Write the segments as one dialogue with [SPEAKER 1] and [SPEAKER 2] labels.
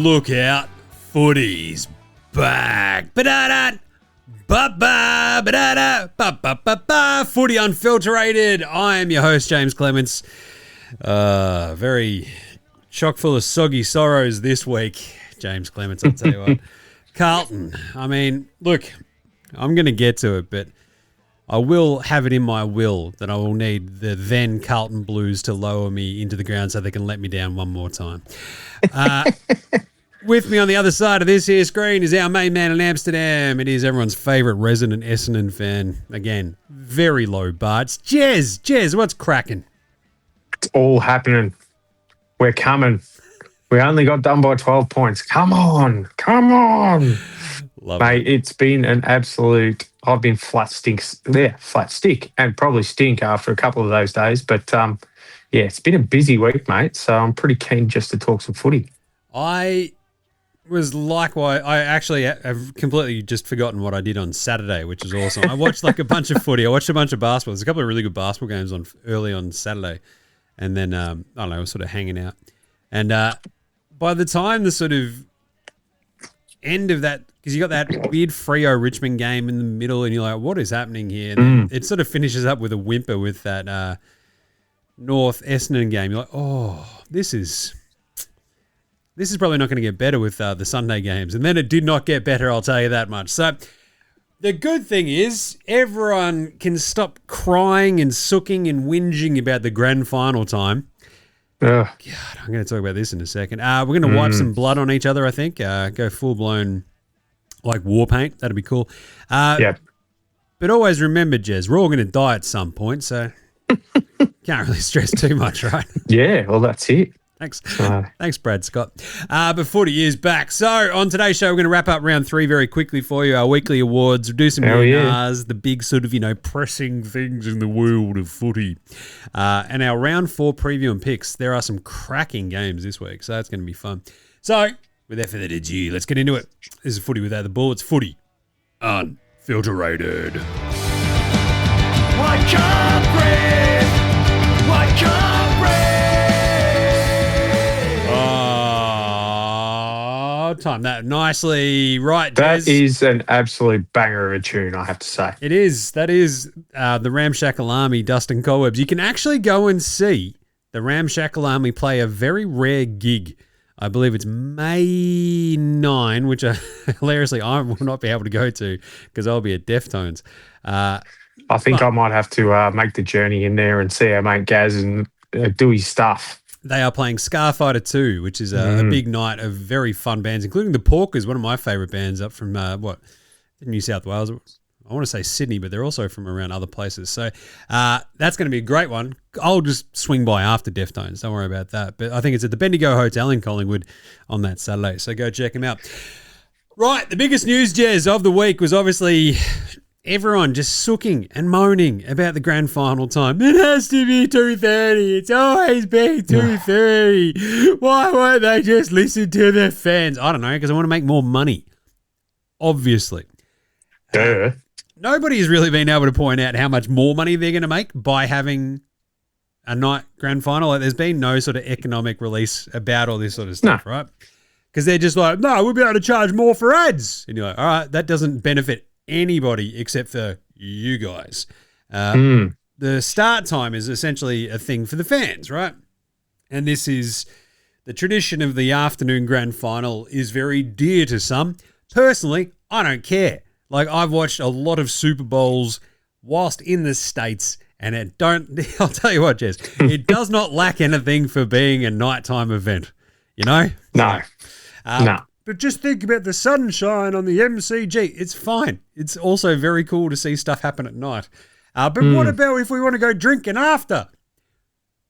[SPEAKER 1] look out, footy's back. Ba-da-da, ba-ba, ba-da-da, ba-ba-ba-ba. Footy Unfilterated. I am your host, James Clements. Very chock full of soggy sorrows this week, James Clements, I'll tell you what. Carlton, I mean, look, I'm going to get to it, but I will have it in my will that I will need the then Carlton Blues to lower me into the ground so they can let me down one more time. With me on the other side of this here screen is our main man in Amsterdam. It is everyone's favourite resident Essendon fan. Again, very low bar. It's Jez, what's cracking?
[SPEAKER 2] It's all happening. We're coming. We only got done by 12 points. Come on.
[SPEAKER 1] Love
[SPEAKER 2] Mate, it's been an absolute... I've been flat stick and probably stink after a couple of those days. But, yeah, it's been a busy week, mate, so I'm pretty keen just to talk some footy.
[SPEAKER 1] I was likewise... I actually have completely just forgotten what I did on Saturday, which is awesome. I watched like a bunch of footy. I watched a bunch of basketball. There's a couple of really good basketball games on early on Saturday. And then, I don't know, I was sort of hanging out. And by the time the sort of end of that... Because you got that weird Freo Richmond game in the middle, and you're like, what is happening here? And it sort of finishes up with a whimper with that North Essendon game. You're like, oh, this is probably not going to get better with the Sunday games. And then it did not get better, I'll tell you that much. So the good thing is everyone can stop crying and sooking and whinging about the grand final time. God, I'm going to talk about this in a second. We're going to wipe some blood on each other, I think. Go full-blown... like war paint. That'd be cool.
[SPEAKER 2] Yeah.
[SPEAKER 1] But always remember, Jez, we're all going to die at some point, so can't really stress too much, right?
[SPEAKER 2] Yeah, well, that's it.
[SPEAKER 1] Thanks. Thanks, Brad Scott. But footy is back. So on today's show, we're going to wrap up round 3 very quickly for you. Our weekly awards, do some the big sort of, pressing things in the world of footy. And our round 4 preview and picks. There are some cracking games this week, so that's going to be fun. So... without further ado, let's get into it. This is Footy Without the Ball. It's Footy Unfilterated. I can't breathe. I can't breathe. Oh, time that nicely. Right, Jez.
[SPEAKER 2] That is an absolute banger of a tune, I have to say.
[SPEAKER 1] It is. That is the Ramshackle Army, Dustin Cobwebs. You can actually go and see the Ramshackle Army play a very rare gig. I believe it's May 9, which hilariously I will not be able to go to because I'll be at Deftones.
[SPEAKER 2] I think I might have to make the journey in there and see our mate Gaz and do his stuff. They
[SPEAKER 1] are playing Scarfighter 2, which is a big night of very fun bands, including the Porkers, one of my favourite bands up from, New South Wales. I want to say Sydney, but they're also from around other places. So that's going to be a great one. I'll just swing by after Deftones. Don't worry about that. But I think it's at the Bendigo Hotel in Collingwood on that Saturday. So go check them out. Right, the biggest news, Jez, of the week was obviously everyone just sooking and moaning about the grand final time. It has to be 2:30. It's always been 2:30. Why won't they just listen to their fans? I don't know, because I want to make more money. Obviously. Nobody has really been able to point out how much more money they're going to make by having a night grand final. Like, there's been no sort of economic release about all this sort of stuff, right? Because they're just like, no, we'll be able to charge more for ads. And you're like, all right, that doesn't benefit anybody except for you guys. The start time is essentially a thing for the fans, right? And this is the tradition of the afternoon grand final is very dear to some. Personally, I don't care. Like, I've watched a lot of Super Bowls whilst in the States, and I'll tell you what, Jez, it does not lack anything for being a nighttime event, No.
[SPEAKER 2] No.
[SPEAKER 1] But just think about the sunshine on the MCG. It's fine. It's also very cool to see stuff happen at night. But what about if we want to go drinking after?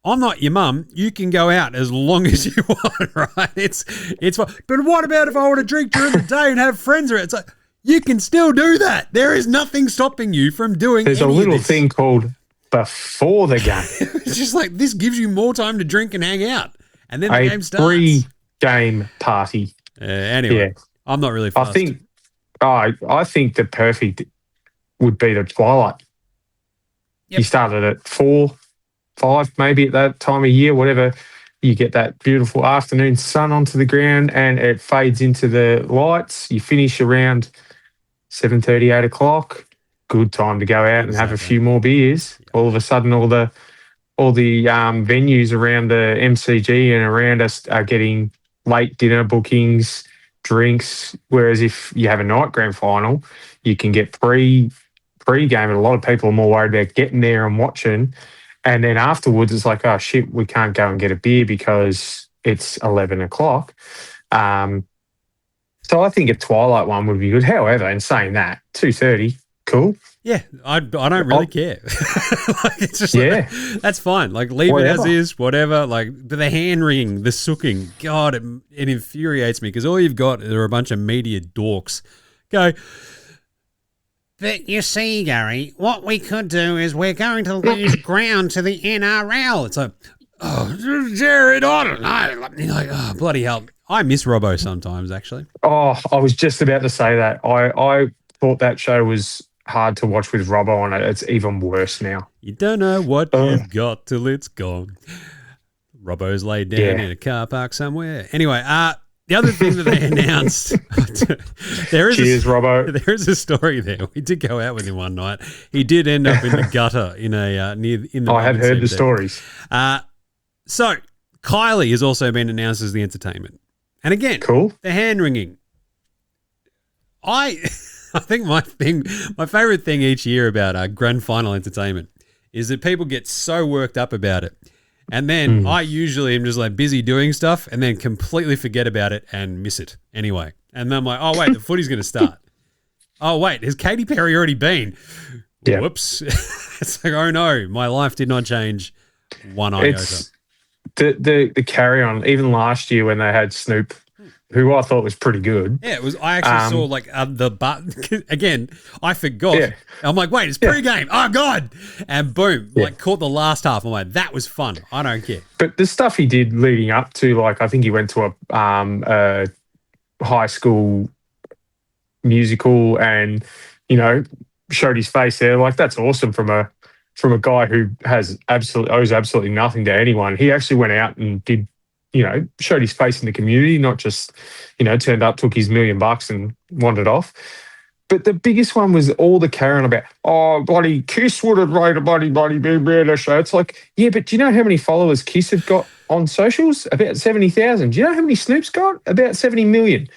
[SPEAKER 1] I'm not your mum. You can go out as long as you want, right? It's fine. But what about if I want to drink during the day and have friends around? It's like, you can still do that. There is nothing stopping you from doing
[SPEAKER 2] There's a little thing called before the game.
[SPEAKER 1] It's just like, this gives you more time to drink and hang out. And then the game starts.
[SPEAKER 2] A pre-game party.
[SPEAKER 1] Anyway, I'm not really fussed.
[SPEAKER 2] I think the perfect would be the twilight. Yep. You started at 4, 5 maybe at that time of year, whatever You get that beautiful afternoon sun onto the ground and it fades into the lights. You finish around 7:30, 8 o'clock. Good time to go out and have a few more beers. All of a sudden, all the venues around the MCG and around us are getting late dinner bookings, drinks. Whereas if you have a night grand final, you can get pre-game, and a lot of people are more worried about getting there and watching. And then afterwards, it's like, oh shit, we can't go and get a beer because it's 11 o'clock. So I think a twilight one would be good. However, in saying that, 2:30, cool.
[SPEAKER 1] Yeah, I don't really care. Like, it's just like, that's fine. Like, leave it as is, whatever. Like, the hand wringing, the sooking, God, it infuriates me because all you've got are a bunch of media dorks. Go, but you see, Gary, what we could do is we're going to lose ground to the NRL. It's like, oh, Jared, I don't know. You're like, oh, bloody hell. I miss Robbo sometimes, actually.
[SPEAKER 2] Oh, I was just about to say that. I thought that show was hard to watch with Robbo on it. It's even worse now.
[SPEAKER 1] You don't know what you've got till it's gone. Robbo's laid down in a car park somewhere. Anyway, the other thing that they announced,
[SPEAKER 2] Cheers, Robbo.
[SPEAKER 1] There is a story there. We did go out with him one night. He did end up in the gutter in a in the.
[SPEAKER 2] I have heard the stories.
[SPEAKER 1] So Kylie has also been announced as the entertainment, and again,
[SPEAKER 2] cool.
[SPEAKER 1] The hand wringing. I think my favorite thing each year about grand final entertainment is that people get so worked up about it. And then I usually am just like busy doing stuff and then completely forget about it and miss it anyway. And then I'm like, oh, wait, the footy's going to start. Oh, wait, has Katy Perry already been?
[SPEAKER 2] Yeah.
[SPEAKER 1] Whoops. It's like, oh, no, my life did not change one iota.
[SPEAKER 2] It's the carry on, even last year when they had Snoop, who I thought was pretty good.
[SPEAKER 1] Yeah, it was. I actually saw like the button again. I forgot. Yeah. I'm like, wait, it's pre-game. Oh God! And boom, like caught the last half. I'm like, that was fun. I don't care.
[SPEAKER 2] But the stuff he did leading up to, like, I think he went to a high school musical and showed his face there. Like, that's awesome from a guy who owes absolutely nothing to anyone. He actually went out and did. Showed his face in the community, not just, turned up, took his $1 million and wandered off. But the biggest one was all the carry on about, oh, bloody Kiss would have made a bloody better show. It's like, yeah, but do you know how many followers Kiss have got on socials? About 70,000. Do you know how many Snoop's got? About 70 million.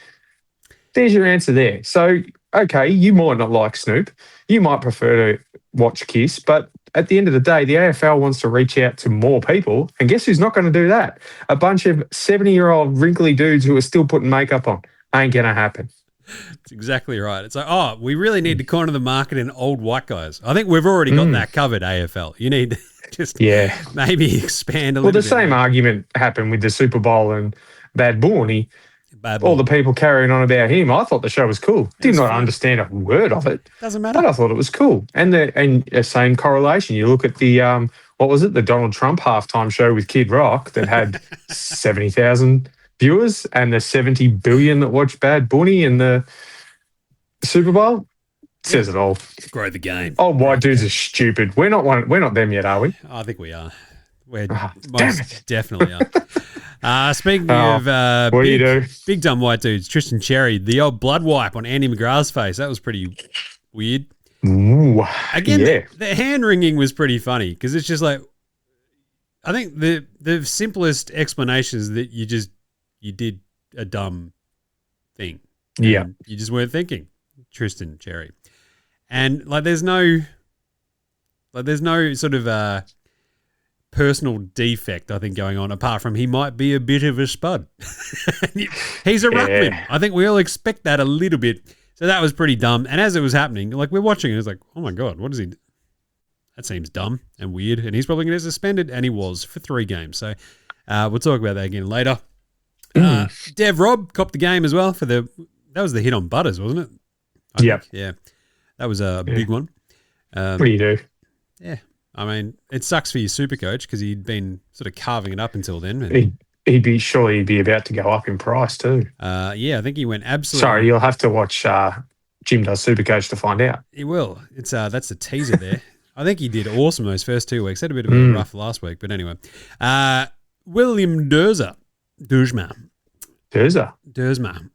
[SPEAKER 2] There's your answer there. So, okay, you might not like Snoop. You might prefer to watch Kiss, but at the end of the day, the AFL wants to reach out to more people. And guess who's not going to do that? A bunch of 70-year-old wrinkly dudes who are still putting makeup on. Ain't going to happen.
[SPEAKER 1] That's exactly right. It's like, oh, we really need to corner the market in old white guys. I think we've already got that covered, AFL. You need to just maybe expand a little bit.
[SPEAKER 2] Well, the same argument happened with the Super Bowl and Bad Bunny. All the people carrying on about him. I thought the show was cool. Did not understand a word of it.
[SPEAKER 1] Doesn't matter.
[SPEAKER 2] But I thought it was cool. And the same correlation. You look at the what was it? The Donald Trump halftime show with Kid Rock that had 70,000 viewers and the 70 billion that watched Bad Bunny in the Super Bowl. Says it all.
[SPEAKER 1] Grow the game.
[SPEAKER 2] Oh, white dudes are stupid. We're not them yet, are we?
[SPEAKER 1] I think we are. We're most definitely are. Speaking of
[SPEAKER 2] what do you do?
[SPEAKER 1] Big dumb white dudes, Tristan Xerri, the old blood wipe on Andy McGrath's face. That was pretty weird.
[SPEAKER 2] Ooh,
[SPEAKER 1] again, the hand wringing was pretty funny because it's just like, I think the simplest explanation is that you did a dumb thing.
[SPEAKER 2] Yeah.
[SPEAKER 1] You just weren't thinking, Tristan Xerri. And there's no sort of personal defect, I think, going on, apart from he might be a bit of a spud. He's a ruckman. I think we all expect that a little bit. So that was pretty dumb. And as it was happening, we're watching it, it's like, oh my God, what is he? That seems dumb and weird. And he's probably going to get suspended. And he was for 3 games. So we'll talk about that again later. Dev Rob copped the game as well that was the hit on Butters, wasn't it? Yeah. That was a big one.
[SPEAKER 2] What do you do?
[SPEAKER 1] Yeah. I mean, it sucks for your super coach because he'd been sort of carving it up until then.
[SPEAKER 2] He'd be about to go up in price too.
[SPEAKER 1] Yeah, I think he went absolutely.
[SPEAKER 2] Sorry, you'll have to watch Jim Does Supercoach to find out.
[SPEAKER 1] He will. It's that's the teaser there. I think he did awesome those first 2 weeks. Had a bit of a rough last week, but anyway. William Dersma.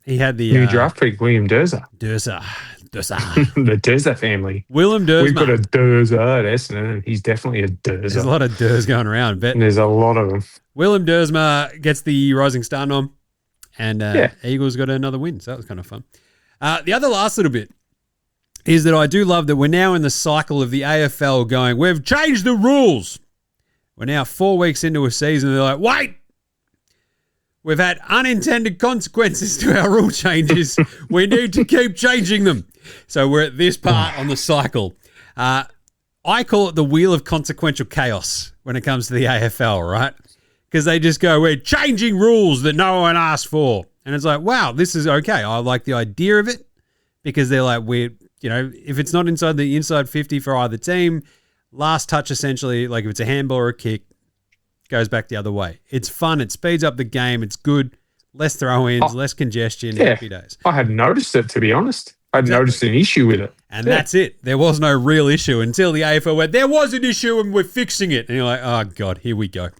[SPEAKER 1] He had the
[SPEAKER 2] new draft pick, William Derza.
[SPEAKER 1] Derza.
[SPEAKER 2] The Derza family.
[SPEAKER 1] Willem Dersma.
[SPEAKER 2] We've got a Derza at Essendon, and he's definitely a Derza.
[SPEAKER 1] There's a lot of Ders going around. But
[SPEAKER 2] there's a lot of them.
[SPEAKER 1] Willem Dersma gets the Rising Star nom, and Eagles got another win, so that was kind of fun. The other last little bit is that I do love that we're now in the cycle of the AFL going, we've changed the rules. We're now 4 weeks into a season, and they're like, wait! We've had unintended consequences to our rule changes. We need to keep changing them. So we're at this part on the cycle. I call it the wheel of consequential chaos when it comes to the AFL, right? Because they just go, we're changing rules that no one asked for. And it's like, wow, this is okay. I like the idea of it because they're like, if it's not inside the inside 50 for either team, last touch essentially, like if it's a handball or a kick, goes back the other way. It's fun. It speeds up the game. It's good. Less throw-ins, less congestion. Happy days.
[SPEAKER 2] I hadn't noticed it, to be honest. I hadn't noticed an issue with it.
[SPEAKER 1] And that's it. There was no real issue until the AFL went, there was an issue and we're fixing it. And you're like, oh, God, here we go.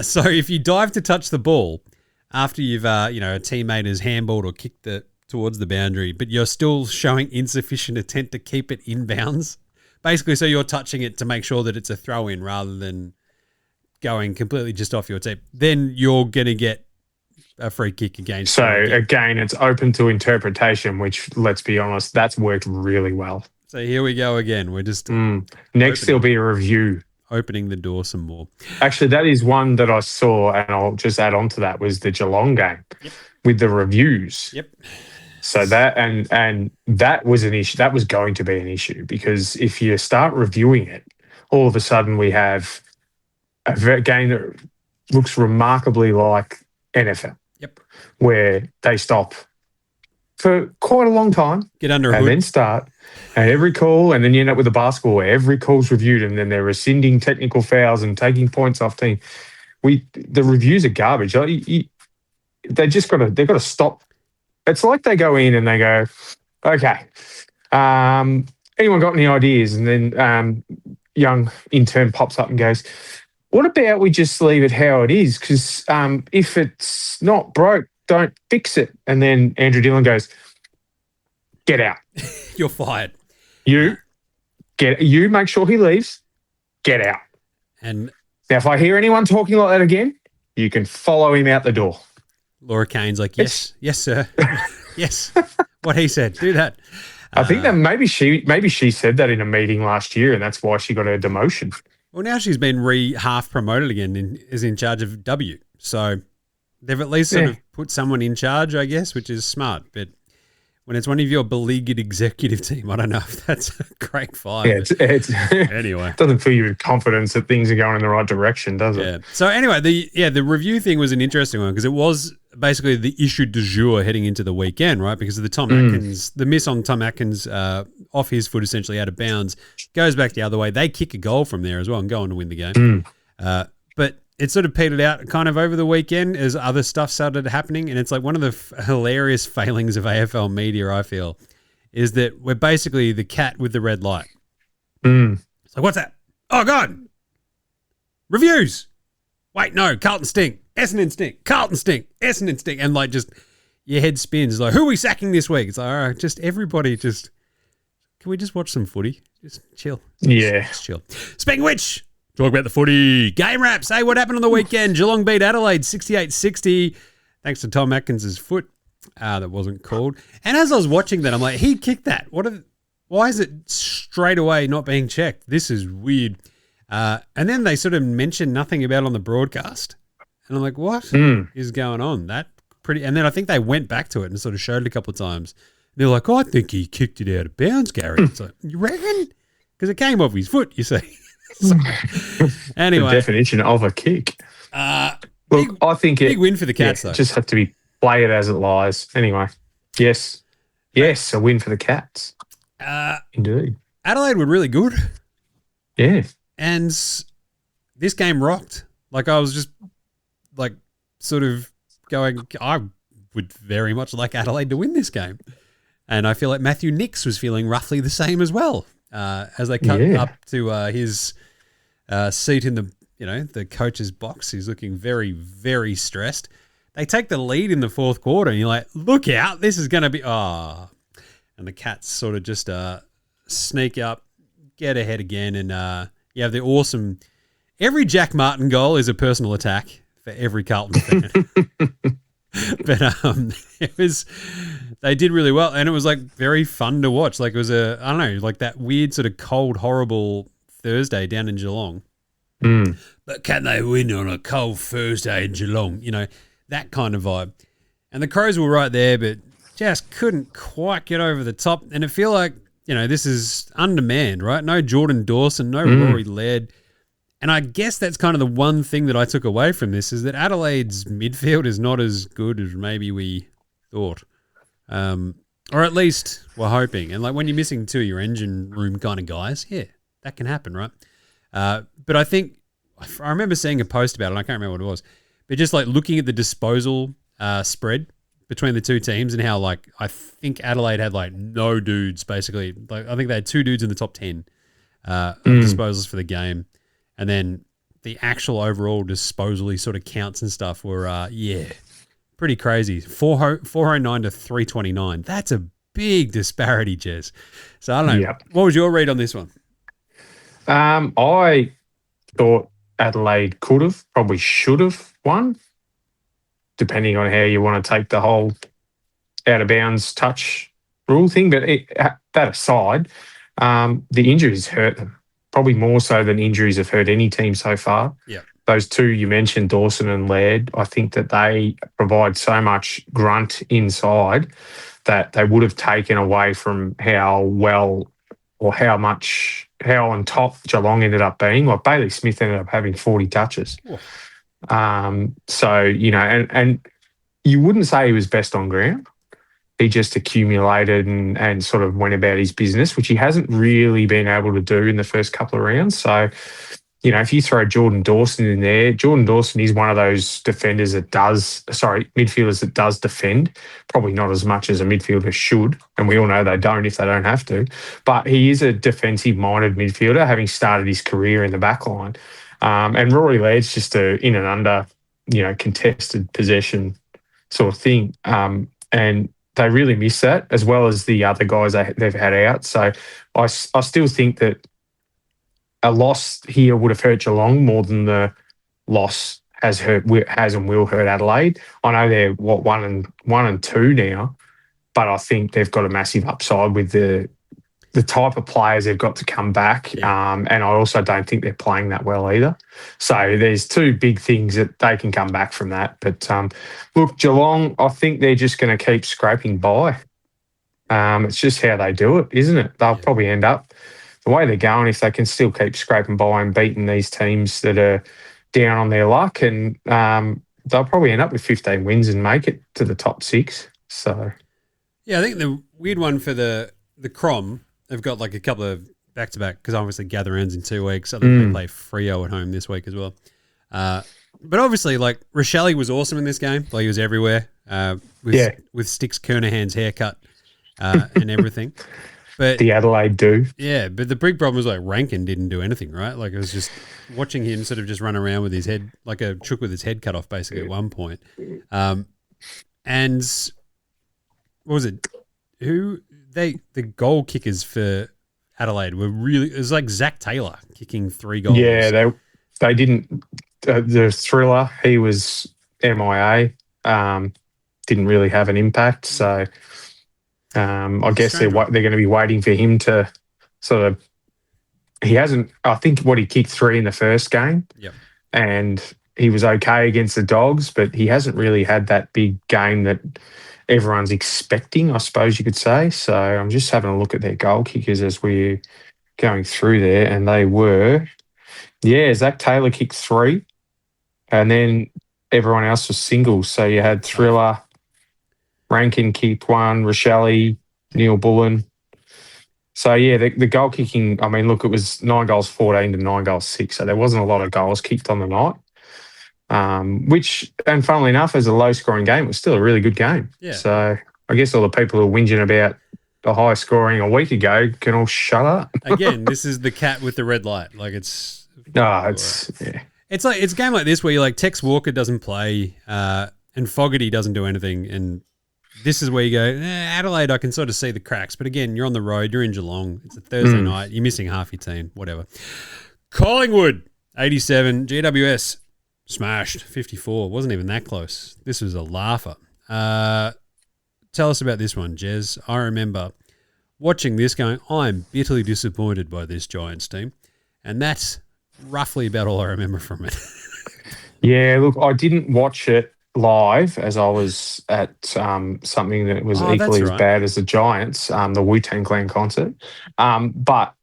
[SPEAKER 1] So if you dive to touch the ball after you've, a teammate has handballed or kicked towards the boundary, but you're still showing insufficient intent to keep it inbounds, basically so you're touching it to make sure that it's a throw-in rather than going completely just off your tip, then you're going to get a free kick against.
[SPEAKER 2] So again, it's open to interpretation, which, let's be honest, that's worked really well.
[SPEAKER 1] So here we go again. We're just
[SPEAKER 2] next there'll be a review.
[SPEAKER 1] Opening the door some more.
[SPEAKER 2] Actually, that is one that I saw, and I'll just add on to that, was the Geelong game with the reviews.
[SPEAKER 1] Yep.
[SPEAKER 2] So that and that was an issue. That was going to be an issue because if you start reviewing it, all of a sudden we have a game that looks remarkably like NFL.
[SPEAKER 1] Yep.
[SPEAKER 2] Where they stop for quite a long time.
[SPEAKER 1] Get under a
[SPEAKER 2] and
[SPEAKER 1] hood.
[SPEAKER 2] then start. And every call, and then you end up with a basketball where every call's reviewed and then they're rescinding technical fouls and taking points off team. The reviews are garbage. They've got to stop. It's like they go in and they go, okay, anyone got any ideas? And then young intern pops up and goes, what about we just leave it how it is? Because if it's not broke, don't fix it. And then Andrew Dillon goes, get out.
[SPEAKER 1] You're fired.
[SPEAKER 2] You make sure he leaves. Get out.
[SPEAKER 1] And
[SPEAKER 2] now, if I hear anyone talking like that again, you can follow him out the door.
[SPEAKER 1] Laura Kane's like, yes, sir. Yes. What he said. Do that.
[SPEAKER 2] I think that maybe she said that in a meeting last year, and that's why she got her demotion.
[SPEAKER 1] Well, now she's been half promoted again and is in charge of W. So they've at least sort of put someone in charge, I guess, which is smart. But when it's one of your beleaguered executive team, I don't know if that's a great fight.
[SPEAKER 2] Yeah,
[SPEAKER 1] anyway.
[SPEAKER 2] It doesn't fill you with confidence that things are going in the right direction, does it?
[SPEAKER 1] Yeah. So anyway, the review thing was an interesting one because it was basically the issue du jour heading into the weekend, right? Because of the Tom Atkins, the miss on Tom Atkins off his foot, essentially out of bounds, goes back the other way. They kick a goal from there as well and go on to win the game. But it sort of petered out kind of over the weekend as other stuff started happening. And it's like one of the hilarious failings of AFL media, I feel, is that we're basically the cat with the red light. It's like, what's that? Oh, God. Reviews. Wait, no, Carlton stink. Essendon stink. Carlton stink. Essendon stink. And like just your head spins. It's like, who are we sacking this week? It's like, all right, just everybody just, can we just watch some footy? Just chill. Just chill. Speaking of which, talk about the footy. Game wraps. Hey, what happened on the weekend? Geelong beat Adelaide 68-60 thanks to Tom Atkins' foot. That wasn't called. And as I was watching that, I'm like, he kicked that. Why is it straight away not being checked? This is weird. And then they sort of mentioned nothing about it on the broadcast. And I'm like, what is going on? And then I think they went back to it and sort of showed it a couple of times. They're like, I think he kicked it out of bounds, Gary. It's like, you reckon? Because it came off his foot, you see. So, anyway.
[SPEAKER 2] The definition of a kick. Look, I think
[SPEAKER 1] big win for the Cats, though.
[SPEAKER 2] Just have to be play it as it lies. Anyway, yes, a win for the Cats. Indeed.
[SPEAKER 1] Adelaide were really good.
[SPEAKER 2] Yeah.
[SPEAKER 1] And this game rocked. Like, I was just, like, sort of going, I would very much like Adelaide to win this game. And I feel like Matthew Nix was feeling roughly the same as well as they cut up to his seat in the coach's box. He's looking very, very stressed. They take the lead in the fourth quarter, and you're like, look out, this is going to be, and the Cats sort of just sneak up, get ahead again, and you have the awesome, every Jack Martin goal is a personal attack for every Carlton fan. But they did really well, and it was like very fun to watch. Like it was like that weird sort of cold, horrible Thursday down in Geelong. But can they win on a cold Thursday in Geelong? That kind of vibe. And the Crows were right there, but just couldn't quite get over the top. And it feel like, this is undermanned, right? No Jordan Dawson, no Rory Laird. And I guess that's kind of the one thing that I took away from this is that Adelaide's midfield is not as good as maybe we thought. Or at least we're hoping. And like when you're missing two of your engine room kind of guys, yeah, that can happen, right? But I think, I remember seeing a post about it, and I can't remember what it was, but just like looking at the disposal spread between the two teams and how like I think Adelaide had like no dudes basically. Like I think they had two dudes in the top 10 of disposals for the game. And then the actual overall disposally sort of counts and stuff were, pretty crazy. 409 to 329. That's a big disparity, Jez. So I don't know. Yep. What was your read on this one?
[SPEAKER 2] I thought Adelaide could have, probably should have won, depending on how you want to take the whole out-of-bounds touch rule thing. But that aside, the injuries hurt them. Probably more so than injuries have hurt any team so far.
[SPEAKER 1] Yeah.
[SPEAKER 2] Those two you mentioned, Dawson and Laird, I think that they provide so much grunt inside that they would have taken away from how well or how on top Geelong ended up being. Like Bailey Smith ended up having 40 touches. So, and you wouldn't say he was best on ground. He just accumulated and sort of went about his business, which he hasn't really been able to do in the first couple of rounds. So, if you throw Jordan Dawson in there, Jordan Dawson is one of those midfielders that does defend, probably not as much as a midfielder should. And we all know they don't if they don't have to. But he is a defensive-minded midfielder, having started his career in the back line. And Rory Laird's just a in and under, contested possession sort of thing. And they really miss that, as well as the other guys they've had out. So I still think that a loss here would have hurt Geelong more than the loss has and will hurt Adelaide. I know they're 1 and 2 now, but I think they've got a massive upside with the type of players they've got to come back. Yeah. And I also don't think they're playing that well either. So there's two big things that they can come back from that. But look, Geelong, I think they're just going to keep scraping by. It's just how they do it, isn't it? They'll probably end up the way they're going if they can still keep scraping by and beating these teams that are down on their luck. And they'll probably end up with 15 wins and make it to the top 6. So,
[SPEAKER 1] yeah, I think the weird one for the Crom, they've got like a couple of back-to-back because obviously Gather ends in 2 weeks. I think they play Freo at home this week as well. But obviously, like, Rochelle was awesome in this game. Like, he was everywhere with Sticks Kernahan's haircut and everything. But
[SPEAKER 2] the Adelaide do.
[SPEAKER 1] Yeah, but the big problem was like Rankin didn't do anything, right? Like, it was just watching him sort of just run around with his head, like a chook with his head cut off basically at one point. And what was it? The goal kickers for Adelaide were really, it was like Zach Taylor kicking 3 goals.
[SPEAKER 2] Yeah, they didn't, the Thriller, he was MIA, didn't really have an impact. So I guess they're going to be waiting for him to sort of, he hasn't, I think he kicked 3 in the first game.
[SPEAKER 1] Yep.
[SPEAKER 2] And he was okay against the Dogs, but he hasn't really had that big game that everyone's expecting, I suppose you could say. So I'm just having a look at their goal kickers as we're going through there, and they were, Zach Taylor kicked 3, and then everyone else was singles. So you had Thriller, Rankin kicked 1, Rochelle, Neil Bullen. So, the goal kicking, I mean, look, it was 9 goals 14 to 9 goals 6, so there wasn't a lot of goals kicked on the night. Which, and funnily enough, as a low-scoring game, it was still a really good game. Yeah. So I guess all the people who are whinging about the high scoring a week ago can all shut up.
[SPEAKER 1] Again, this is the cat with the red light. Like, it's...
[SPEAKER 2] No, it's... Yeah.
[SPEAKER 1] It's a game like this where you're like Tex Walker doesn't play and Fogarty doesn't do anything, and this is where you go, Adelaide, I can sort of see the cracks. But again, you're on the road, you're in Geelong, it's a Thursday night, you're missing half your team, whatever. Collingwood, 87, GWS, smashed, 54. Wasn't even that close. This was a laugher. Tell us about this one, Jez. I remember watching this going, I'm bitterly disappointed by this Giants team. And that's roughly about all I remember from it.
[SPEAKER 2] Yeah, look, I didn't watch it live as I was at something that was equally as bad as the Giants, the Wu-Tang Clan concert. But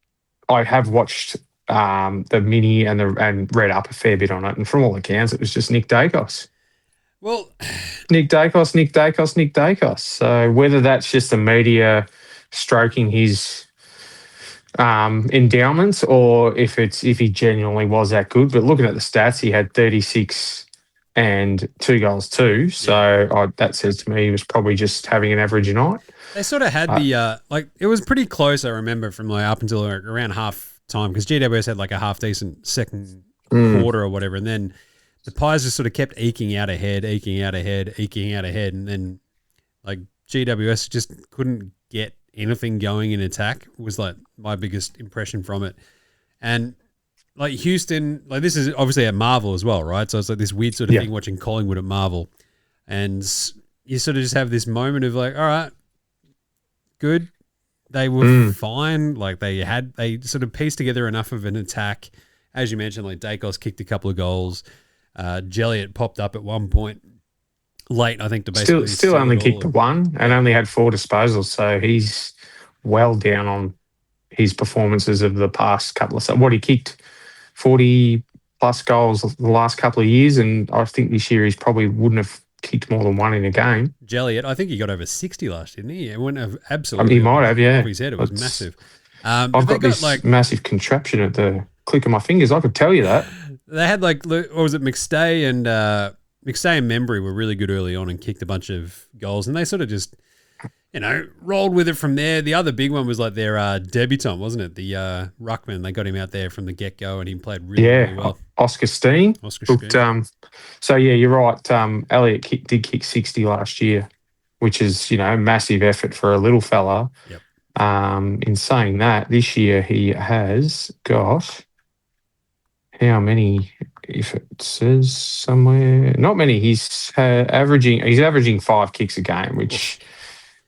[SPEAKER 2] I have watched the mini and read up a fair bit on it. And from all accounts, it was just Nick Dacos.
[SPEAKER 1] Well,
[SPEAKER 2] Nick Dacos. So whether that's just the media stroking his endowments or if he genuinely was that good. But looking at the stats, he had 36 and 2 goals too. So that says to me he was probably just having an average night.
[SPEAKER 1] They sort of had it was pretty close, I remember, from up until around half time, because GWS had a half decent second quarter or whatever, and then the Pies just sort of kept eking out ahead, and then GWS just couldn't get anything going in attack, was my biggest impression from it. And Houston, this is obviously at Marvel as well, right? So it's this weird sort of thing watching Collingwood at Marvel, and you sort of just have this moment of all right, good. They were fine. They sort of pieced together enough of an attack. As you mentioned, Dacos kicked a couple of goals. Jelliot popped up at one point late, I think, to basically
[SPEAKER 2] still only kicked the one and only had 4 disposals. So he's well down on his performances of the past couple of. What he kicked 40 plus goals the last couple of years, and I think this year he's probably wouldn't have kicked more than 1 in a game.
[SPEAKER 1] Jelliot, I think he got over 60 last, didn't he? It wouldn't have absolutely.
[SPEAKER 2] He might have, yeah.
[SPEAKER 1] Off his head, it was massive.
[SPEAKER 2] I've got this massive contraption at the click of my fingers. I could tell you that.
[SPEAKER 1] They had what was it? McStay and Membry were really good early on and kicked a bunch of goals, and they sort of just, rolled with it from there. The other big one was their debutant, wasn't it? The ruckman. They got him out there from the get go, and he played really well.
[SPEAKER 2] Oscar Steen. So yeah, you're right. Elliott did kick 60 last year, which is massive effort for a little fella.
[SPEAKER 1] Yep.
[SPEAKER 2] In saying that, this year he has got how many? If it says somewhere, not many. He's averaging 5 kicks a game, which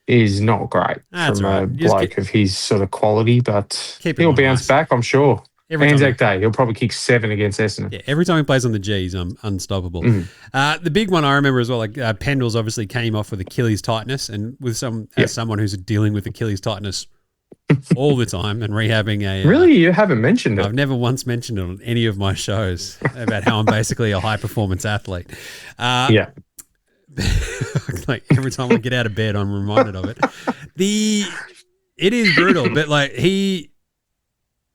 [SPEAKER 2] is not great from a bloke of his sort of quality, but he'll bounce back, I'm sure. Anzac Day, he'll probably kick 7 against Essendon.
[SPEAKER 1] Yeah, every time he plays on the G, he's unstoppable. The big one I remember as well, Pendles obviously came off with Achilles tightness, and with someone who's dealing with Achilles tightness all the time and rehabbing a...
[SPEAKER 2] Really? You haven't mentioned it?
[SPEAKER 1] I've never once mentioned it on any of my shows about how I'm basically a high-performance athlete.
[SPEAKER 2] Yeah.
[SPEAKER 1] Every time I get out of bed, I'm reminded of it. It is brutal, but he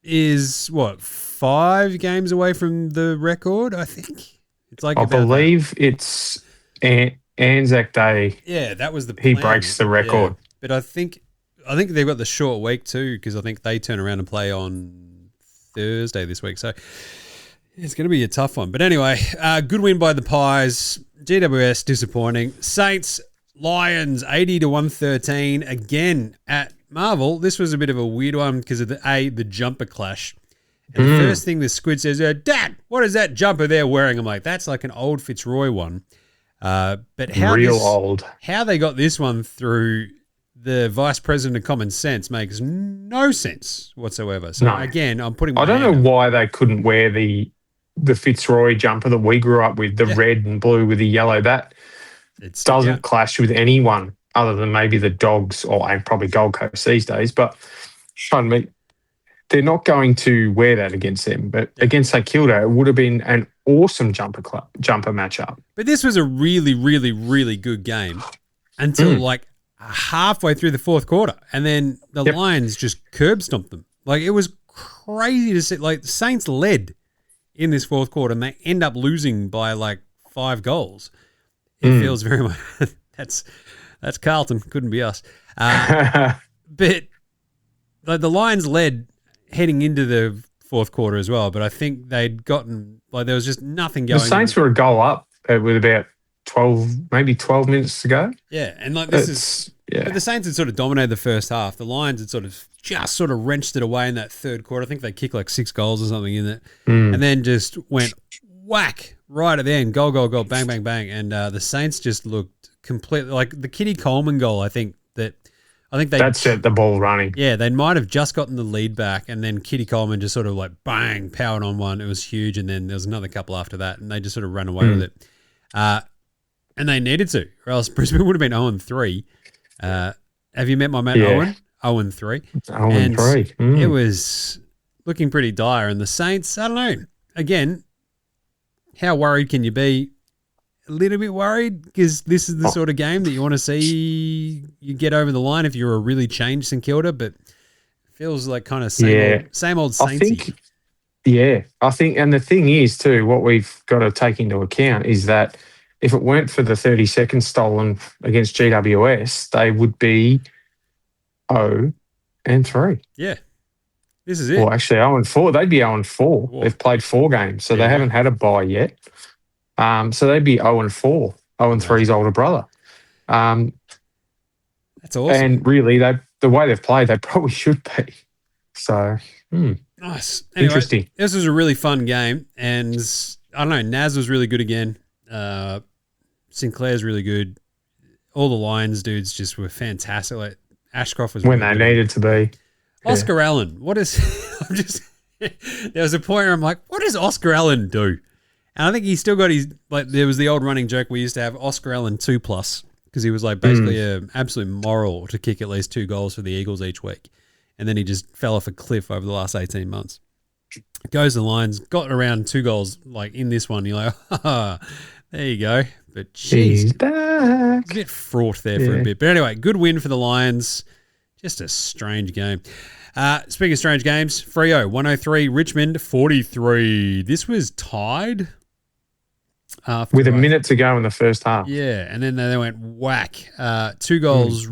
[SPEAKER 1] is 5 games away from the record, I think. It's I
[SPEAKER 2] believe it's Anzac Day.
[SPEAKER 1] Yeah, that was the plan.
[SPEAKER 2] He breaks the record.
[SPEAKER 1] Yeah. But I think they've got the short week too, because I think they turn around and play on Thursday this week. So it's going to be a tough one. But anyway, good win by the Pies. GWS disappointing. Saints, Lions, 80-113 again at Marvel. This was a bit of a weird one because of the jumper clash. And the first thing the squid says, Dad, what is that jumper they're wearing? I'm like, that's like an old Fitzroy one. But how they got this one through the Vice President of Common Sense makes no sense whatsoever. So again, I'm putting my
[SPEAKER 2] I don't know why they couldn't wear the Fitzroy jumper that we grew up with, the red and blue with the yellow. That doesn't clash with anyone other than maybe the Dogs and probably Gold Coast these days. But they're not going to wear that against them. But against St Kilda, it would have been an awesome jumper matchup.
[SPEAKER 1] But this was a really, really, really good game until halfway through the fourth quarter. And then the Lions just curb stomped them. It was crazy to see. The Saints led in this fourth quarter, and they end up losing by 5 goals. It feels very much that's Carlton, couldn't be us. But the Lions led heading into the fourth quarter as well, but I think they'd gotten there was just nothing going.
[SPEAKER 2] The Saints were a goal up with about 12 minutes to go.
[SPEAKER 1] Yeah, and but the Saints had sort of dominated the first half. The Lions had just wrenched it away in that third quarter. I think they kicked 6 goals or something in it, and then just went whack right at the end, goal, bang, bang, bang, and the Saints just looked completely like the Kitty Coleman goal. I think they
[SPEAKER 2] set the ball running.
[SPEAKER 1] Yeah, they might have just gotten the lead back, and then Kitty Coleman just bang, powered on one. It was huge, and then there was another couple after that, and they just sort of ran away with it. And they needed to, or else Brisbane would have been 0-3. Have you met my man Owen? 0-3.
[SPEAKER 2] 0-3.
[SPEAKER 1] It was looking pretty dire. And the Saints, I don't know. Again, how worried can you be? A little bit worried because this is the sort of game that you want to see you get over the line if you're a really changed St Kilda, but it feels like kind of same old Saintsy.
[SPEAKER 2] I think, and the thing is too, what we've got to take into account is that if it weren't for the 30 seconds stolen against GWS, they would be 0-3.
[SPEAKER 1] Yeah. This is it.
[SPEAKER 2] Well, actually 0-4. They'd be 0-4. Whoa. They've played 4 games, so they haven't had a bye yet. So they'd be 0-4. 0-3's older brother.
[SPEAKER 1] That's awesome.
[SPEAKER 2] And really, the way they've played, they probably should be. So,
[SPEAKER 1] nice. Anyway,
[SPEAKER 2] interesting.
[SPEAKER 1] This was a really fun game, and I don't know, Naz was really good again. Sinclair's really good. All the Lions dudes just were fantastic. Ashcroft was
[SPEAKER 2] when
[SPEAKER 1] really
[SPEAKER 2] they
[SPEAKER 1] good.
[SPEAKER 2] Needed to be.
[SPEAKER 1] Oscar Allen, what is? I'm just. There was a point where I'm like, what does Oscar Allen do? And I think he still got his there was the old running joke we used to have Oscar Allen 2+ because he was basically an absolute moral to kick at least 2 goals for the Eagles each week, and then he just fell off a cliff over the last 18 months. Goes to the Lions, got around 2 goals in this one. You're like, there you go. But geez, a bit fraught there for a bit. But anyway, good win for the Lions. Just a strange game. Speaking of strange games, Freo 103, Richmond 43. This was tied.
[SPEAKER 2] With a minute to go in the first half.
[SPEAKER 1] Yeah, and then they went whack. 2 goals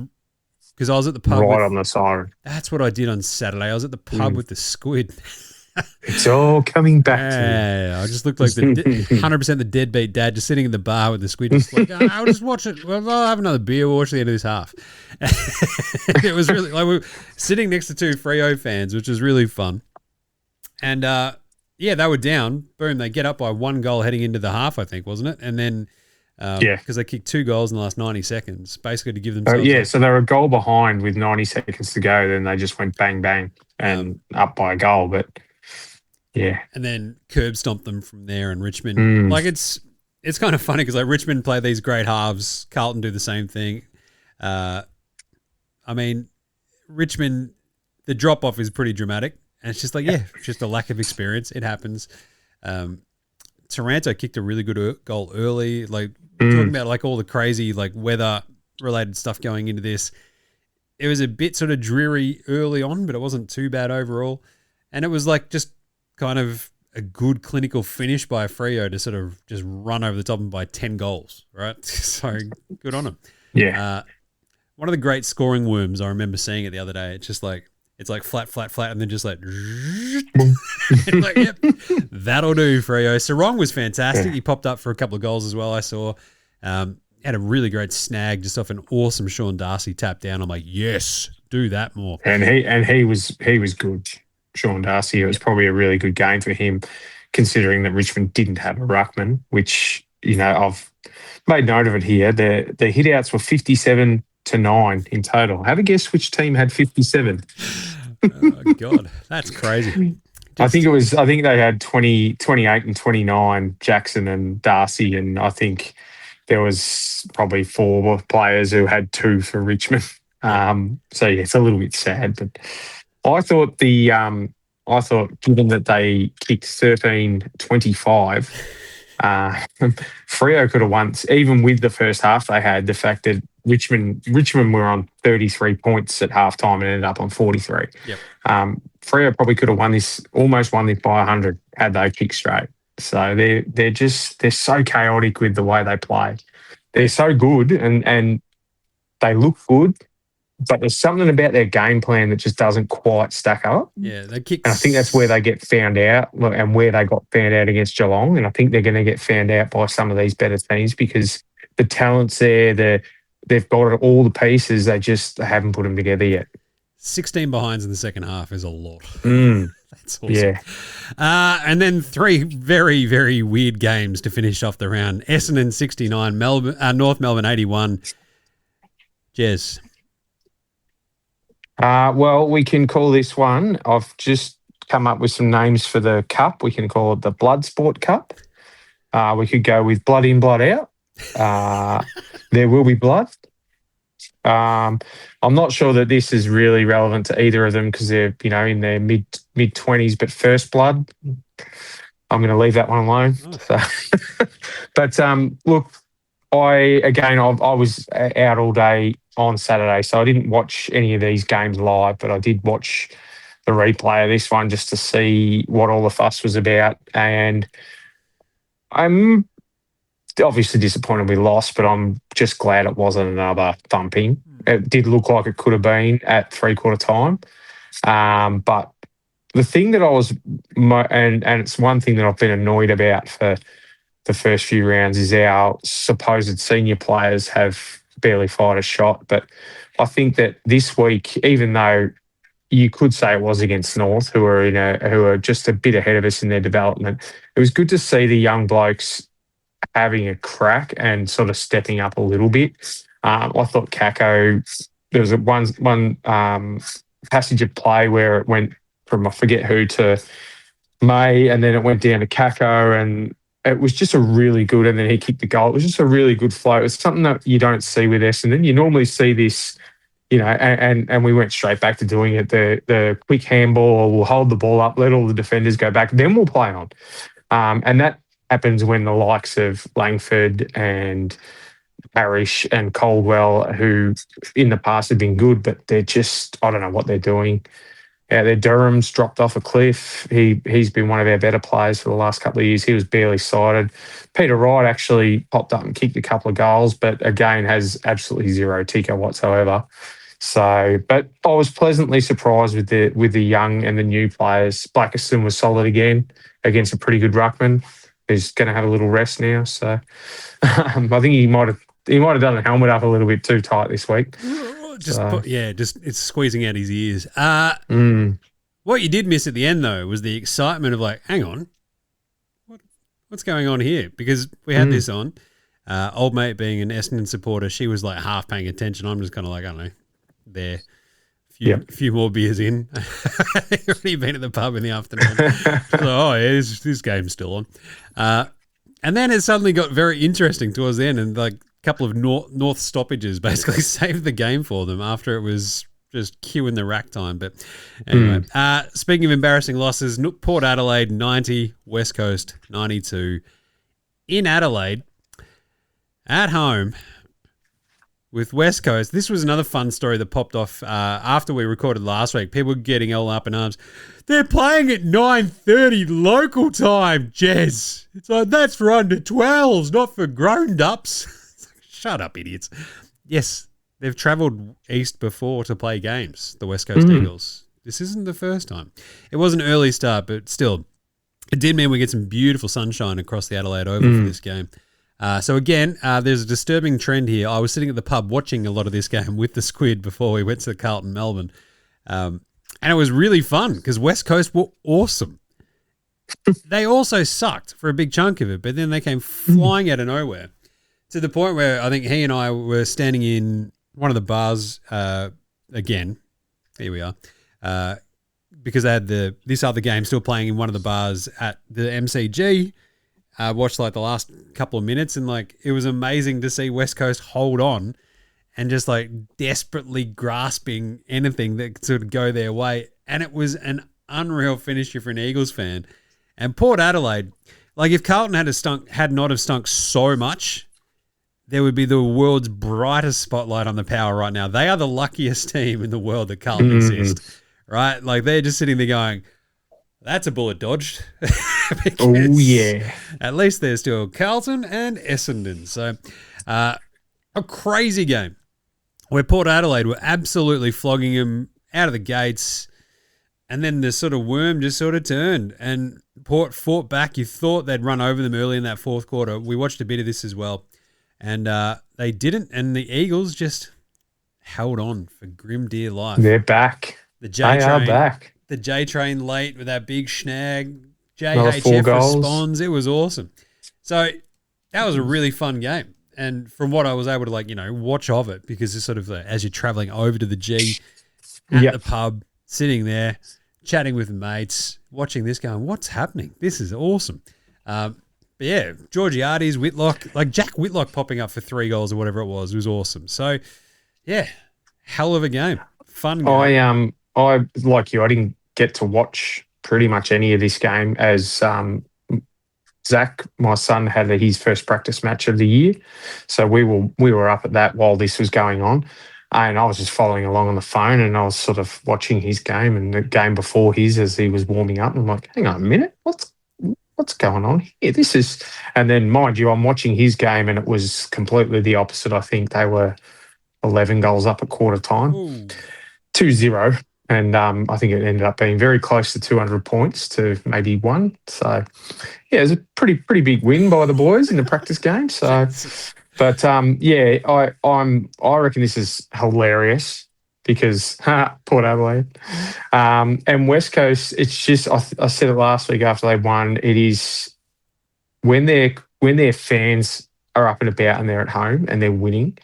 [SPEAKER 1] because I was at the pub.
[SPEAKER 2] Right on the siren.
[SPEAKER 1] That's what I did on Saturday. I was at the pub with the squid.
[SPEAKER 2] It's all coming back to you.
[SPEAKER 1] Yeah, I just looked like the 100% the deadbeat dad just sitting in the bar with the squid. Just I'll just watch it. Well, I'll have another beer. We'll watch the end of this half. It was really we were sitting next to 2 Freo fans, which was really fun. And they were down. Boom, they get up by 1 goal heading into the half, I think, wasn't it? And then because they kicked 2 goals in the last 90 seconds, basically to give themselves.
[SPEAKER 2] So they were a goal behind with 90 seconds to go. Then they just went bang bang and up by a goal, but. Yeah,
[SPEAKER 1] and then curb stomped them from there, and Richmond. It's kind of funny because Richmond play these great halves. Carlton do the same thing. Richmond, the drop off is pretty dramatic, and it's just it's just a lack of experience. It happens. Taranto kicked a really good goal early. Talking about all the crazy weather related stuff going into this. It was a bit sort of dreary early on, but it wasn't too bad overall, and it was just. Kind of a good clinical finish by Freo to sort of just run over the top and by 10 goals, right? So good on them.
[SPEAKER 2] Yeah.
[SPEAKER 1] One of the great scoring worms I remember seeing it the other day. It's just it's flat, and then just yep, that'll do, Freo. Sarong was fantastic. Yeah. He popped up for a couple of goals as well. I saw had a really great snag just off an awesome Sean Darcy tap down. I'm like, yes, do that more.
[SPEAKER 2] And he was good. Sean Darcy. It was probably a really good game for him, considering that Richmond didn't have a ruckman, which, I've made note of it here. Their hit-outs were 57-9 in total. Have a guess which team had 57?
[SPEAKER 1] Oh, God. That's crazy.
[SPEAKER 2] I think they had 28 and 29, Jackson and Darcy, and I think there was probably 4 players who had 2 for Richmond. It's a little bit sad, but I thought given that they kicked 13-25, Freo could have won, even with the first half they had, the fact that Richmond were on 33 points at halftime and ended up on 43.
[SPEAKER 1] Yep.
[SPEAKER 2] Freo probably could have almost won this by 100 had they kicked straight. So they're so chaotic with the way they play. They're so good and they look good. but there's something about their game plan that just doesn't quite stack up.
[SPEAKER 1] Yeah, they kick.
[SPEAKER 2] And I think that's where they get found out, and where they got found out against Geelong. And I think they're going to get found out by some of these better teams because the talent's there. They've got all the pieces. They haven't put them together yet.
[SPEAKER 1] 16 behinds in the second half is a lot. That's awesome.
[SPEAKER 2] Yeah.
[SPEAKER 1] And then 3 very, very weird games to finish off the round. Essendon 69, North Melbourne 81. Jez.
[SPEAKER 2] Well, we can call this one. I've just come up with some names for the cup. We can call it the Blood Sport Cup. We could go with Blood In, Blood Out. There will be blood. I'm not sure that this is really relevant to either of them because they're, in their mid 20s. But first blood, I'm going to leave that one alone. So, but look, I was out all day on Saturday, so I didn't watch any of these games live, but I did watch the replay of this one just to see what all the fuss was about. And I'm obviously disappointed we lost, but I'm just glad it wasn't another thumping. It did look like it could have been at 3/4 time. But the thing that I was, and it's one thing that I've been annoyed about for the first few rounds is our supposed senior players have barely fired a shot. But I think that this week, even though you could say it was against North, who are just a bit ahead of us in their development, it was good to see the young blokes having a crack and sort of stepping up a little bit. I thought Kako, there was one passage of play where it went from I forget who to May, and then it went down to Kako, and it was just a really good, and then he kicked the goal. It was just a really good flow. It's something that you don't see with Essendon. You normally see this, and we went straight back to doing it. The quick handball, we'll hold the ball up, let all the defenders go back, then we'll play on. And that happens when the likes of Langford and Parrish and Caldwell, who in the past have been good, but they're just, I don't know what they're doing. Yeah, their Durham's dropped off a cliff. He's been one of our better players for the last couple of years. He was barely sighted. Peter Wright actually popped up and kicked a couple of goals, but again has absolutely zero ticker whatsoever. So, but I was pleasantly surprised with the young and the new players. Blackerson was solid again against a pretty good ruckman. He's going to have a little rest now. So, I think he might have done the helmet up a little bit too tight this week.
[SPEAKER 1] Just it's squeezing out his ears. What you did miss at the end, though, was the excitement of like, hang on, what's going on here? Because we had this on. Old mate being an Essendon supporter, she was like half paying attention. I'm just kind of like, I don't know, there. Few more beers in. I've already been at the pub in the afternoon. So, this game's still on. And then it suddenly got very interesting towards the end, and like a couple of North stoppages basically saved the game for them after it was just queuing the rack time. But anyway, speaking of embarrassing losses, Port Adelaide 90, West Coast 92. In Adelaide, at home, with West Coast, this was another fun story that popped off after we recorded last week. People were getting all up in arms. They're playing at 9:30 local time, Jez. It's like, that's for under 12s, not for grown-ups. Shut up, idiots. Yes, they've travelled east before to play games, the West Coast Eagles. This isn't the first time. It was an early start, but still, it did mean we get some beautiful sunshine across the Adelaide Oval for this game. So again, there's a disturbing trend here. I was sitting at the pub watching a lot of this game with the squid before we went to Carlton, Melbourne. And it was really fun because West Coast were awesome. They also sucked for a big chunk of it, but then they came flying out of nowhere to the point where I think he and I were standing in one of the bars again. Here we are. Because they had this other game still playing in one of the bars at the MCG. Watched like the last couple of minutes, and like it was amazing to see West Coast hold on and just like desperately grasping anything that could sort of go their way. And it was an unreal finisher for an Eagles fan. And Port Adelaide, like if Carlton had not have stunk so much, there would be the world's brightest spotlight on the power right now. They are the luckiest team in the world that Carlton exists, right? Like they're just sitting there going, that's a bullet dodged.
[SPEAKER 2] Oh, yeah.
[SPEAKER 1] At least there's still Carlton and Essendon. So a crazy game. where Port Adelaide were absolutely flogging them out of the gates, and then the sort of worm just sort of turned, and Port fought back. You thought they'd run over them early in that fourth quarter. We watched a bit of this as well, and they didn't, and the Eagles just held on for grim dear life.
[SPEAKER 2] They're back. They are back.
[SPEAKER 1] The J train late with that big snag.
[SPEAKER 2] Another 4
[SPEAKER 1] JHF
[SPEAKER 2] goals.
[SPEAKER 1] responds. It was awesome. So that was a really fun game. And from what I was able to watch of it, because it's sort of as you're traveling over to the G at the pub, sitting there, chatting with mates, watching this going, what's happening? This is awesome. But yeah, Georgiades, Whitlock, like Jack Whitlock popping up for 3 goals or whatever it was was awesome. So yeah, hell of a game. Fun game.
[SPEAKER 2] I like you, I didn't get to watch pretty much any of this game as Zach, my son, had his first practice match of the year. So we were up at that while this was going on. And I was just following along on the phone, and I was sort of watching his game and the game before his as he was warming up. And I'm like, hang on a minute, what's going on here? And then mind you, I'm watching his game and it was completely the opposite. I think they were 11 goals up at quarter time, 2-0. And I think it ended up being very close to 200 points to maybe 1. So, yeah, it was a pretty big win by the boys in the practice game. So, but yeah, I reckon this is hilarious because Port Adelaide and West Coast. It's just I said it last week after they won. It is when their fans are up and about and they're at home and they're winning.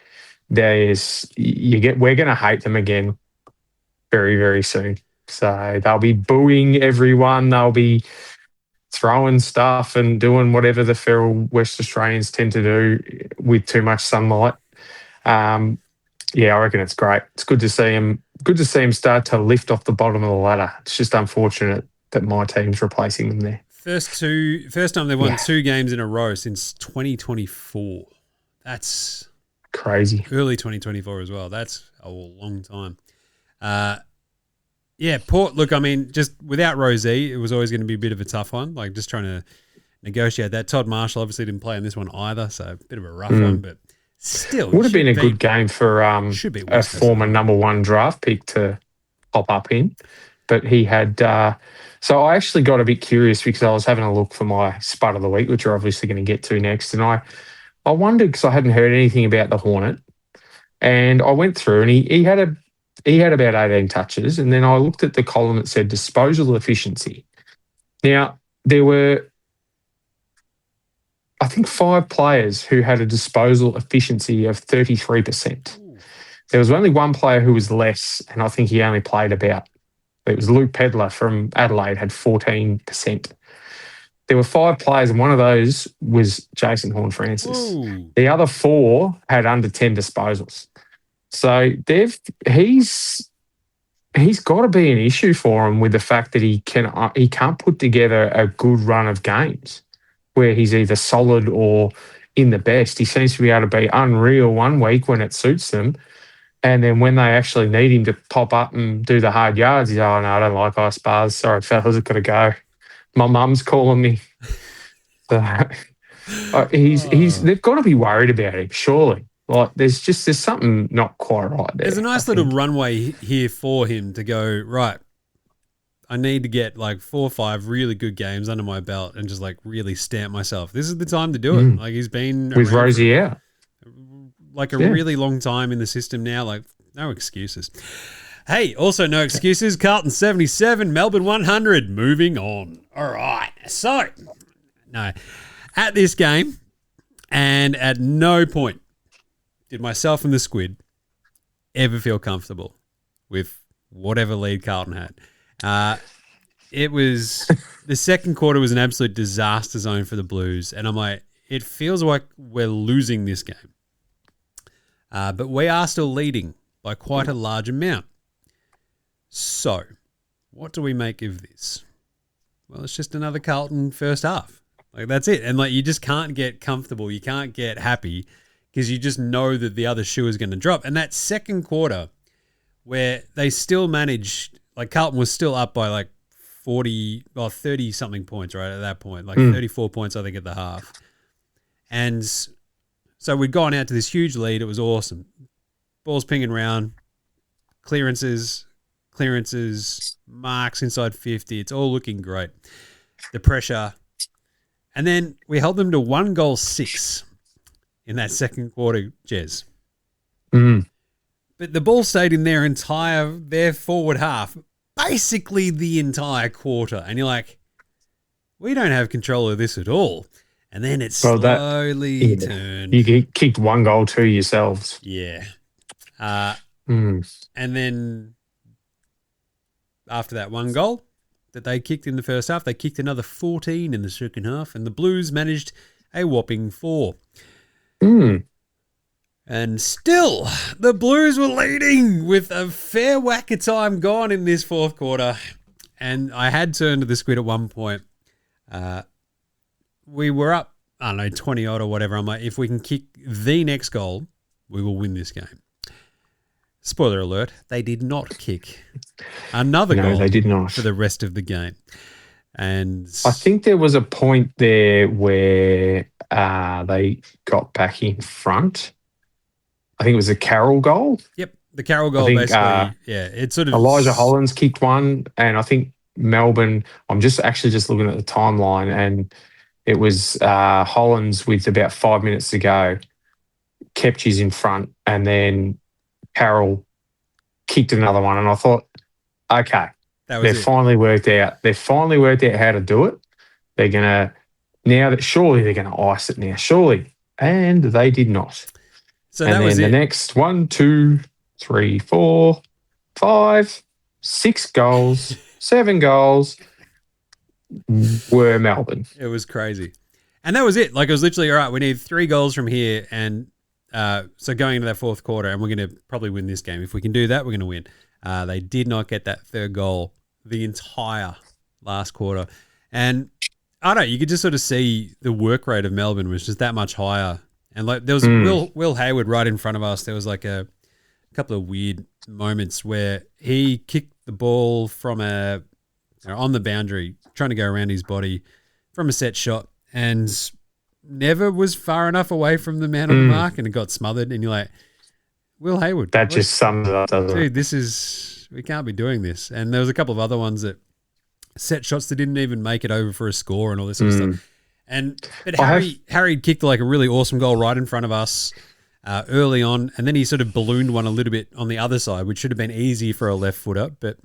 [SPEAKER 2] We're going to hate them again very, very soon. So they'll be booing everyone. They'll be throwing stuff and doing whatever the feral West Australians tend to do with too much sunlight. Yeah, I reckon it's great. It's good to see him. Good to see him start to lift off the bottom of the ladder. It's just unfortunate that my team's replacing them there.
[SPEAKER 1] First time they've won 2 games in a row since 2024. That's
[SPEAKER 2] crazy.
[SPEAKER 1] Early 2024 as well. That's a long time. Yeah, Port, look, I mean, just without Rosie, it was always going to be a bit of a tough one, like just trying to negotiate that. Todd Marshall obviously didn't play in this one either, so a bit of a rough one, but still.
[SPEAKER 2] Would have been a good game for a former number 1 draft pick to pop up in, but he had... so I actually got a bit curious because I was having a look for my Spud of the Week, which we're obviously going to get to next, and I wondered because I hadn't heard anything about the Hornet, and I went through and he had about 18 touches, and then I looked at the column that said disposal efficiency. Now, there were, I think, 5 players who had a disposal efficiency of 33%. There was only 1 player who was less, and I think he only played about, it was Luke Pedler from Adelaide, had 14%. There were 5 players, and one of those was Jason Horne-Francis. The other 4 had under 10 disposals. So he's got to be an issue for him with the fact that he can't put together a good run of games where he's either solid or in the best. He seems to be able to be unreal one week when it suits them, and then when they actually need him to pop up and do the hard yards, he's, oh no, I don't like ice bars. Sorry, fellas, I've got to go. My mum's calling me. So, they've got to be worried about him, surely. Like there's something not quite right there.
[SPEAKER 1] There's a nice little runway here for him to go, right, I need to get like 4 or 5 really good games under my belt and just like really stamp myself. This is the time to do it. Like he's been
[SPEAKER 2] with Rosie out.
[SPEAKER 1] Like a really long time in the system now. Like no excuses. Hey, also no excuses. Carlton 77, Melbourne 100. Moving on. All right. So, no. At this game, and at no point did myself and the Squid ever feel comfortable with whatever lead Carlton had. It was the second quarter was an absolute disaster zone for the Blues, and I'm like, it feels like we're losing this game. But we are still leading by quite a large amount. So, what do we make of this? Well, it's just another Carlton first half. Like, that's it. And, like, you just can't get comfortable. You can't get happy because you just know that the other shoe is going to drop. And that second quarter where they still managed, like, Carlton was still up by, like, 30-something points, right, at that point. Like, 34 points, I think, at the half. And so we'd gone out to this huge lead. It was awesome. ball's pinging round, clearances, marks inside 50. It's all looking great. The pressure. And then we held them to 1-6 in that second quarter, Jez. But the ball stayed in their forward half, basically the entire quarter. And you're like, we don't have control of this at all. And then it slowly turned.
[SPEAKER 2] You get kicked 1 goal to yourselves.
[SPEAKER 1] Yeah. And then after that 1 goal that they kicked in the first half, they kicked another 14 in the second half, and the Blues managed a whopping 4. And still, the Blues were leading with a fair whack of time gone in this fourth quarter. And I had turned to the Squid at one point. We were up, I don't know, 20-odd or whatever. I'm like, if we can kick the next goal, we will win this game. Spoiler alert, they did not kick another goal.
[SPEAKER 2] They did not.
[SPEAKER 1] For the rest of the game. And
[SPEAKER 2] I think there was a point there where they got back in front. I think it was a Carroll goal.
[SPEAKER 1] Yep, the Carroll goal basically. It sort of
[SPEAKER 2] Elijah Hollands kicked one, and I think Melbourne. I'm just looking at the timeline, and it was Hollands with about 5 minutes to go, kept his in front, and then Carroll kicked another one, and I thought, okay, finally worked out. They've finally worked out how to do it. They're gonna surely they're gonna ice it now, surely, and they did not.
[SPEAKER 1] So and that was
[SPEAKER 2] the next 1, 2, 3, 4, 5, 6 goals, 7 goals were Melbourne.
[SPEAKER 1] It was crazy. And that was it. Like, it was literally, all right, we need 3 goals from here. And so going into that fourth quarter, and we're going to probably win this game. If we can do that, we're going to win. They did not get that third goal the entire last quarter. And I don't know, you could just sort of see the work rate of Melbourne was just that much higher. And like there was Will Hayward right in front of us. There was like a couple of weird moments where he kicked the ball from on the boundary, trying to go around his body from a set shot, and never was far enough away from the man on the mark, and it got smothered. And you're like, Will Hayward.
[SPEAKER 2] That just sums it up, doesn't it?
[SPEAKER 1] Dude, we can't be doing this. And there was a couple of other ones that set shots that didn't even make it over for a score and all this sort of stuff. But Harry kicked like a really awesome goal right in front of us early on, and then he sort of ballooned one a little bit on the other side, which should have been easy for a left footer. But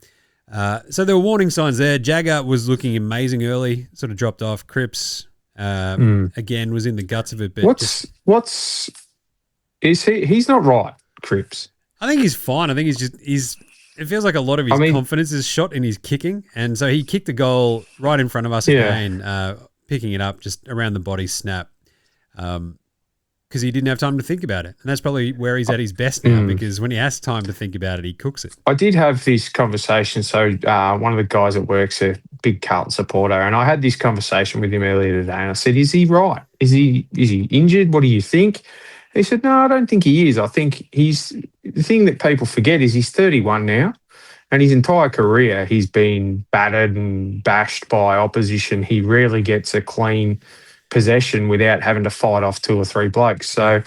[SPEAKER 1] so there were warning signs there. Jagger was looking amazing early, sort of dropped off. Cripps again was in the guts of it. But
[SPEAKER 2] he's not right, Cripps?
[SPEAKER 1] I think he's fine. I think it feels like a lot of his confidence is shot in his kicking, and so he kicked a goal right in front of us again. Picking it up just around the body snap because he didn't have time to think about it. And that's probably where he's at his best now because when he has time to think about it, he cooks it.
[SPEAKER 2] I did have this conversation. So one of the guys at work's a big Carlton supporter, and I had this conversation with him earlier today, and I said, is he right? Is he injured? What do you think? He said, no, I don't think he is. I think the thing that people forget is he's 31 now. And his entire career, he's been battered and bashed by opposition. He rarely gets a clean possession without having to fight off 2 or 3 blokes. So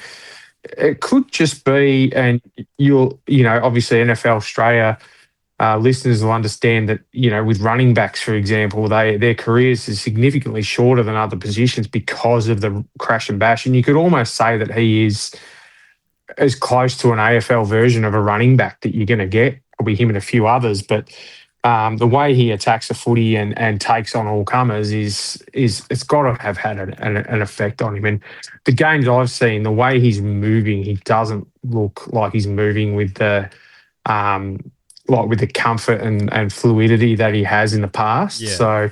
[SPEAKER 2] it could just be, and obviously NFL Australia listeners will understand that, with running backs, for example, their careers are significantly shorter than other positions because of the crash and bash. And you could almost say that he is as close to an AFL version of a running back that you're going to get. Probably him and a few others, but the way he attacks the footy and takes on all comers is it's got to have had an effect on him. And the games I've seen, the way he's moving, he doesn't look like he's moving with the with the comfort and fluidity that he has in the past.
[SPEAKER 1] Yeah.
[SPEAKER 2] So,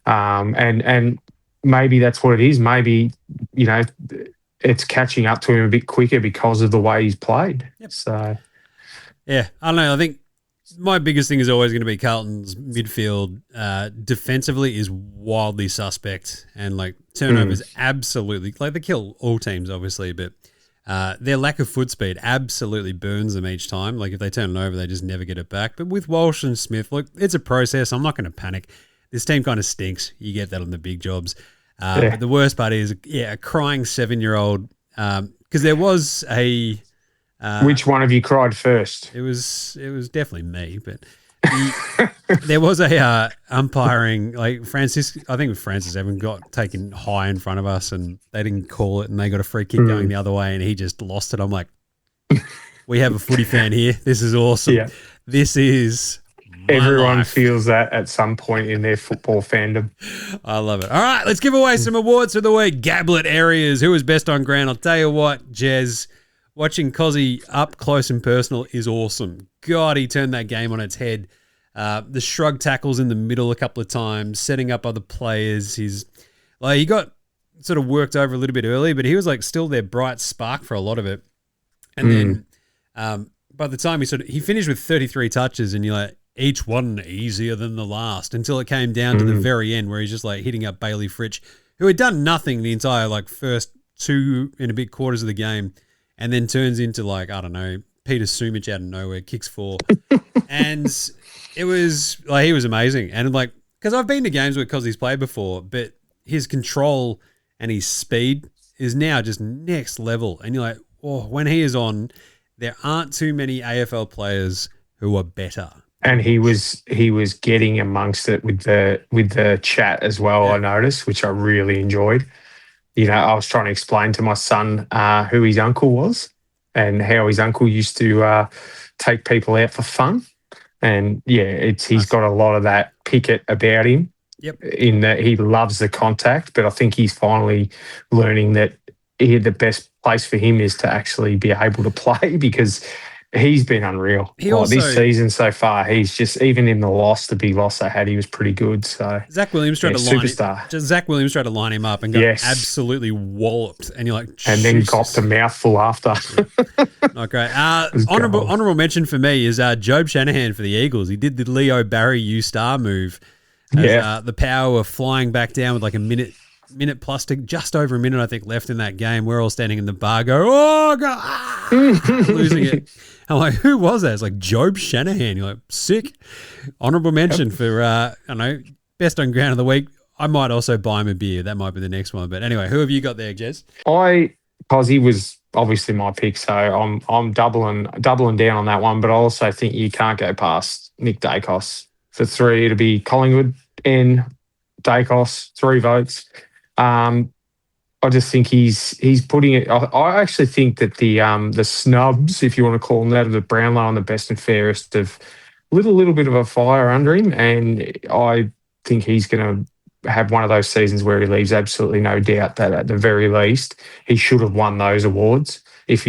[SPEAKER 2] and maybe that's what it is. Maybe it's catching up to him a bit quicker because of the way he's played.
[SPEAKER 1] Yep.
[SPEAKER 2] So,
[SPEAKER 1] yeah, I don't know. I think my biggest thing is always going to be Carlton's midfield defensively is wildly suspect, and like turnovers absolutely, like they kill all teams obviously, but their lack of foot speed absolutely burns them each time. Like if they turn it over, they just never get it back. But with Walsh and Smith, look, it's a process. I'm not going to panic. This team kind of stinks. You get that on the big jobs. But the worst part is, a crying 7-year-old, because there was a
[SPEAKER 2] Which one of you cried first?
[SPEAKER 1] It was definitely me, but there was a umpiring, like Francis. I think Francis Evan got taken high in front of us, and they didn't call it, and they got a free kick going the other way, and he just lost it. I'm like, we have a footy fan here. This is awesome.
[SPEAKER 2] Yeah.
[SPEAKER 1] This is
[SPEAKER 2] everyone
[SPEAKER 1] life.
[SPEAKER 2] feels that at some point in their football fandom.
[SPEAKER 1] I love it. All right, let's give away some awards for the week. Gablett Areas, who was best on ground? I'll tell you what, Jez. Watching Cozzy up close and personal is awesome. God, he turned that game on its head. The shrug tackles in the middle a couple of times, setting up other players. He got sort of worked over a little bit early, but he was like still their bright spark for a lot of it. And then by the time he finished with 33 touches, and you're like, each one easier than the last, until it came down to the very end where he's just like hitting up Bailey Fritsch, who had done nothing the entire like first 2 and a bit quarters of the game. And then turns into like, I don't know, Peter Sumich out of nowhere, kicks 4. And it was like, he was amazing. And like, because I've been to games where Cozzy's played before, but his control and his speed is now just next level. And you're like, oh, when he is on, there aren't too many AFL players who are better.
[SPEAKER 2] And he was getting amongst it with the chat as well, I noticed, which I really enjoyed. You know, I was trying to explain to my son who his uncle was and how his uncle used to take people out for fun. And, he's got a lot of that picket about him.
[SPEAKER 1] Yep.
[SPEAKER 2] In that he loves the contact, but I think he's finally learning that the best place for him is to actually be able to play, because he's been unreal. This season so far, he's just, even in the big loss they had, he was pretty good. So
[SPEAKER 1] Zach Williams tried to line him up and got absolutely walloped. And you're like,
[SPEAKER 2] and then copped a mouthful after.
[SPEAKER 1] Not great. Honourable mention for me is Job Shanahan for the Eagles. He did the Leo Barry U-Star move. The power of flying back down with like a minute plus, just over a minute, I think, left in that game. We're all standing in the bar, oh, God, losing it. I'm like, who was that? It's like Job Shanahan. You're like, sick. Honourable mention for, best on ground of the week. I might also buy him a beer. That might be the next one. But anyway, who have you got there, Jez?
[SPEAKER 2] Cozzy was obviously my pick, so I'm doubling down on that one. But I also think you can't go past Nick Dacos. For 3, it'll be Collingwood and Dacos, 3 votes. I just think he's putting it. I actually think that the snubs, if you want to call them that, of the Brownlow and the best and fairest, have little bit of a fire under him, and I think he's going to have one of those seasons where he leaves absolutely no doubt that at the very least he should have won those awards. If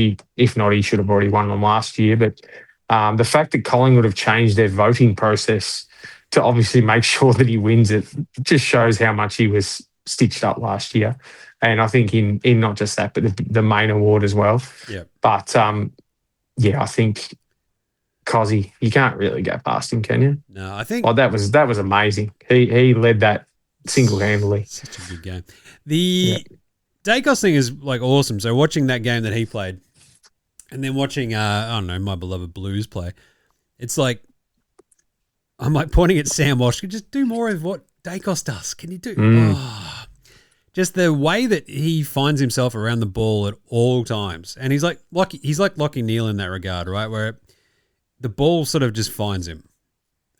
[SPEAKER 2] not, he should have already won them last year. But the fact that Collingwood have changed their voting process to obviously make sure that he wins it just shows how much he was stitched up last year. And I think in not just that, but the main award as well.
[SPEAKER 1] Yeah.
[SPEAKER 2] But, I think Cozzy, you can't really go past him, can you?
[SPEAKER 1] No, I think...
[SPEAKER 2] that was amazing. He led that single-handedly.
[SPEAKER 1] Such a good game. The Dacos thing is, like, awesome. So watching that game that he played and then watching, my beloved Blues play, it's like, I'm like pointing at Sam Walsh, just do more of what Dacos does. Can you do... Just the way that he finds himself around the ball at all times. And he's like Lockie Neal in that regard, right? Where the ball sort of just finds him.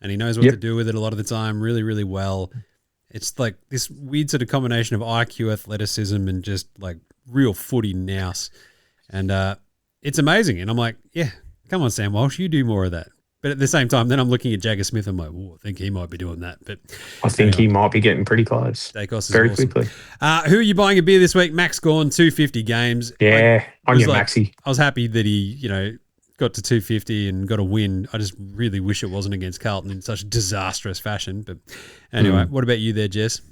[SPEAKER 1] And he knows what to do with it a lot of the time really, really well. It's like this weird sort of combination of IQ, athleticism, and just like real footy nous. And it's amazing. And I'm like, yeah, come on, Sam Walsh, you do more of that. But at the same time, then I'm looking at Jagger Smith. I'm like, I think he might be doing that. But
[SPEAKER 2] I think he might be getting pretty close.
[SPEAKER 1] Dacos is
[SPEAKER 2] very
[SPEAKER 1] awesome.
[SPEAKER 2] Quickly.
[SPEAKER 1] Who are you buying a beer this week? Max Gawn, 250 games.
[SPEAKER 2] Yeah, on your Maxi.
[SPEAKER 1] I was happy that he, got to 250 and got a win. I just really wish it wasn't against Carlton in such disastrous fashion. But anyway, what about you there, Jess?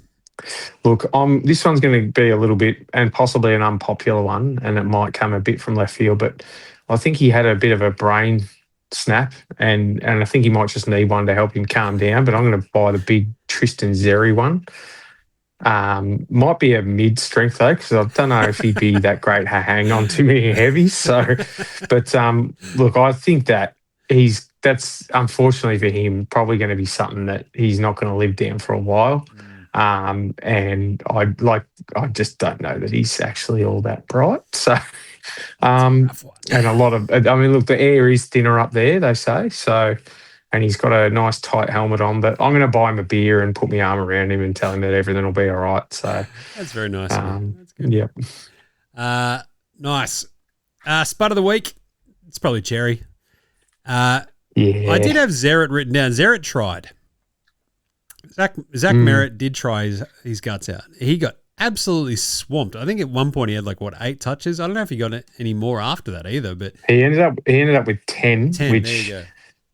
[SPEAKER 2] Look, this one's going to be a little bit, and possibly an unpopular one, and it might come a bit from left field, but I think he had a bit of a brain snap, and I think he might just need one to help him calm down, but I'm going to buy the big Tristan Xerri one. Might be a mid-strength though, because I don't know if he'd be that great to hang on too many heavies. So, but look, I think that that's unfortunately for him probably going to be something that he's not going to live down for a while. And I just don't know that he's actually all that bright. So,
[SPEAKER 1] Rough one.
[SPEAKER 2] and a lot of, I mean, look, the air is thinner up there, they say. So, and he's got a nice tight helmet on, but I'm going to buy him a beer and put my arm around him and tell him that everything will be all right. So
[SPEAKER 1] That's very nice of you. That's good.
[SPEAKER 2] Yep.
[SPEAKER 1] Nice. Spud of the week. It's probably Xerri.
[SPEAKER 2] Yeah.
[SPEAKER 1] I did have Xerri written down. Xerri tried. Zach Merritt did try his guts out. He got absolutely swamped. I think at one point he had 8 touches. I don't know if he got any more after that either. But
[SPEAKER 2] he ended up with 10,
[SPEAKER 1] 10
[SPEAKER 2] which
[SPEAKER 1] there you go.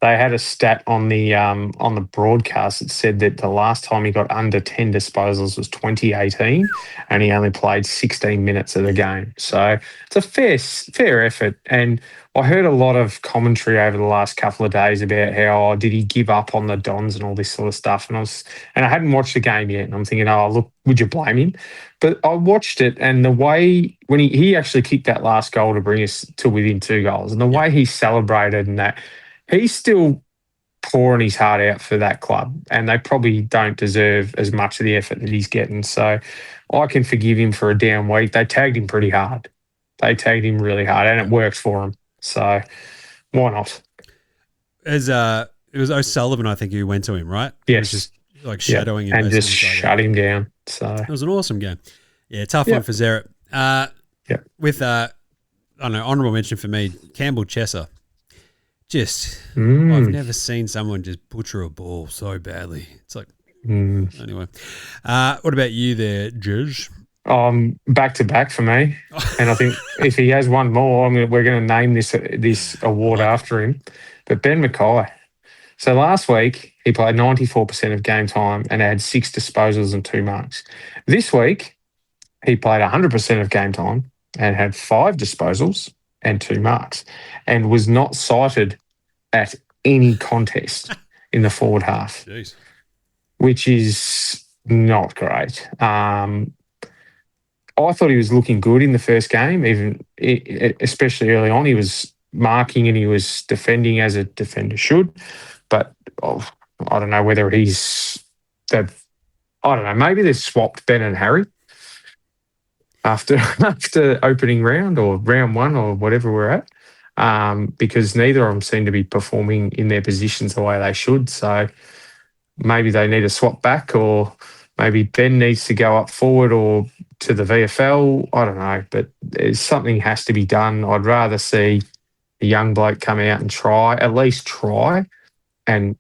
[SPEAKER 2] they had a stat on the broadcast that said that the last time he got under 10 disposals was 2018, and he only played 16 minutes of the game. So it's a fair effort. And I heard a lot of commentary over the last couple of days about how did he give up on the Dons and all this sort of stuff. And I hadn't watched the game yet, and I'm thinking, oh look, would you blame him? But I watched it, and the way when he actually kicked that last goal to bring us to within 2 goals, and the way he celebrated and that. He's still pouring his heart out for that club, and they probably don't deserve as much of the effort that he's getting. So I can forgive him for a down week. They tagged him pretty hard. They tagged him really hard, and it works for him. So why not?
[SPEAKER 1] It was O'Sullivan, I think, who went to him, right?
[SPEAKER 2] Yes.
[SPEAKER 1] Just shadowing him.
[SPEAKER 2] And just shut him down. So
[SPEAKER 1] it was an awesome game. Yeah, tough one for Xerri. With, I don't know, honourable mention for me, Campbell Chesser. I've never seen someone just butcher a ball so badly. It's anyway. What about you there, Judge?
[SPEAKER 2] Back to back for me. And I think if he has one more, we're going to name this award after him. But Ben Mackay. So last week, he played 94% of game time and had 6 disposals and 2 marks. This week, he played 100% of game time and had 5 disposals and 2 marks, and was not cited at any contest in the forward half.
[SPEAKER 1] Jeez.
[SPEAKER 2] Which is not great. I thought he was looking good in the first game, especially early on. He was marking and he was defending as a defender should, but I don't know whether I don't know, maybe they've swapped Ben and Harry after opening round or round 1 or whatever we're at, because neither of them seem to be performing in their positions the way they should. So maybe they need to swap back, or maybe Ben needs to go up forward or to the VFL. I don't know, but something has to be done. I'd rather see a young bloke come out and at least try, and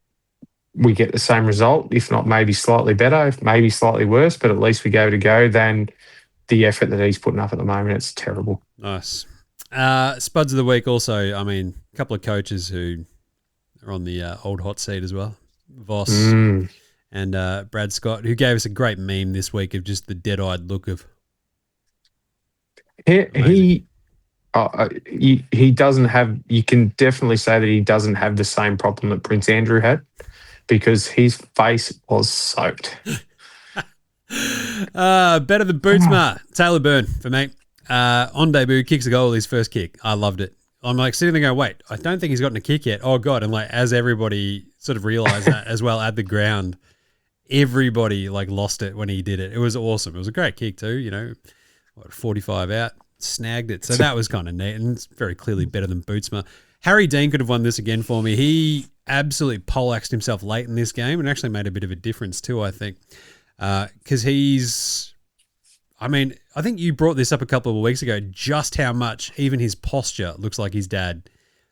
[SPEAKER 2] we get the same result, if not maybe slightly better, maybe slightly worse, but at least we gave it a go than the effort that he's putting up at the moment. It's terrible.
[SPEAKER 1] Nice. Spuds of the week also, I mean, a couple of coaches who are on the old hot seat as well. Voss and Brad Scott, who gave us a great meme this week of just the dead-eyed look of.
[SPEAKER 2] He doesn't have. You can definitely say that he doesn't have the same problem that Prince Andrew had, because his face was soaked.
[SPEAKER 1] Better than Bootsma. Taylor Byrne for me. On debut, kicks a goal, his first kick. I loved it. I'm sitting there going, wait, I don't think he's gotten a kick yet. Oh, God. And as everybody sort of realised that as well at the ground, everybody lost it when he did it. It was awesome. It was a great kick too, 45 out, snagged it. So that was kind of neat, and it's very clearly better than Bootsma. Harry Dean could have won this again for me. He absolutely poleaxed himself late in this game and actually made a bit of a difference too, I think. Because I think you brought this up a couple of weeks ago, just how much even his posture looks like his dad.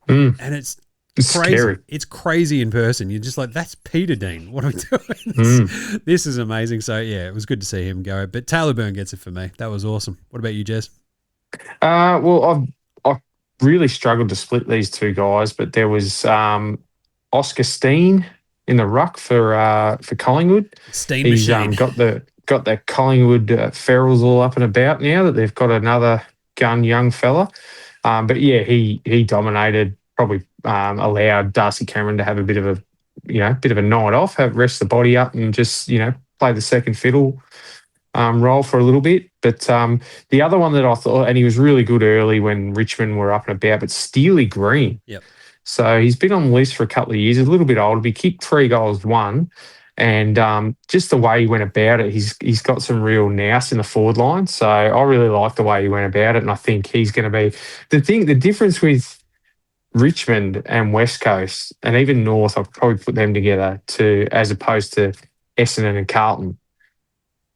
[SPEAKER 1] And it's crazy.
[SPEAKER 2] Scary.
[SPEAKER 1] It's crazy in person. You're just that's Peter Dean. What are we doing? This is amazing. So, yeah, it was good to see him go. But Taylor Byrne gets it for me. That was awesome. What about you, Jez?
[SPEAKER 2] Well, I've really struggled to split these two guys, but there was Oscar Steen in the ruck for Collingwood.
[SPEAKER 1] Steen
[SPEAKER 2] He's
[SPEAKER 1] machine.
[SPEAKER 2] got the Collingwood ferals all up and about now that they've got another gun young fella. But yeah, he dominated. Probably allowed Darcy Cameron to have a bit of a night off, rest the body up, and just play the second fiddle role for a little bit. But the other one that I thought, and he was really good early when Richmond were up and about, but Steely Green.
[SPEAKER 1] Yep.
[SPEAKER 2] So he's been on the list for a couple of years, a little bit older. He kicked 3 goals, 1, And just the way he went about it, he's got some real nous in the forward line. So I really like the way he went about it, and I think he's going to be the difference with Richmond and West Coast, and even North. I'll probably put them together as opposed to Essendon and Carlton,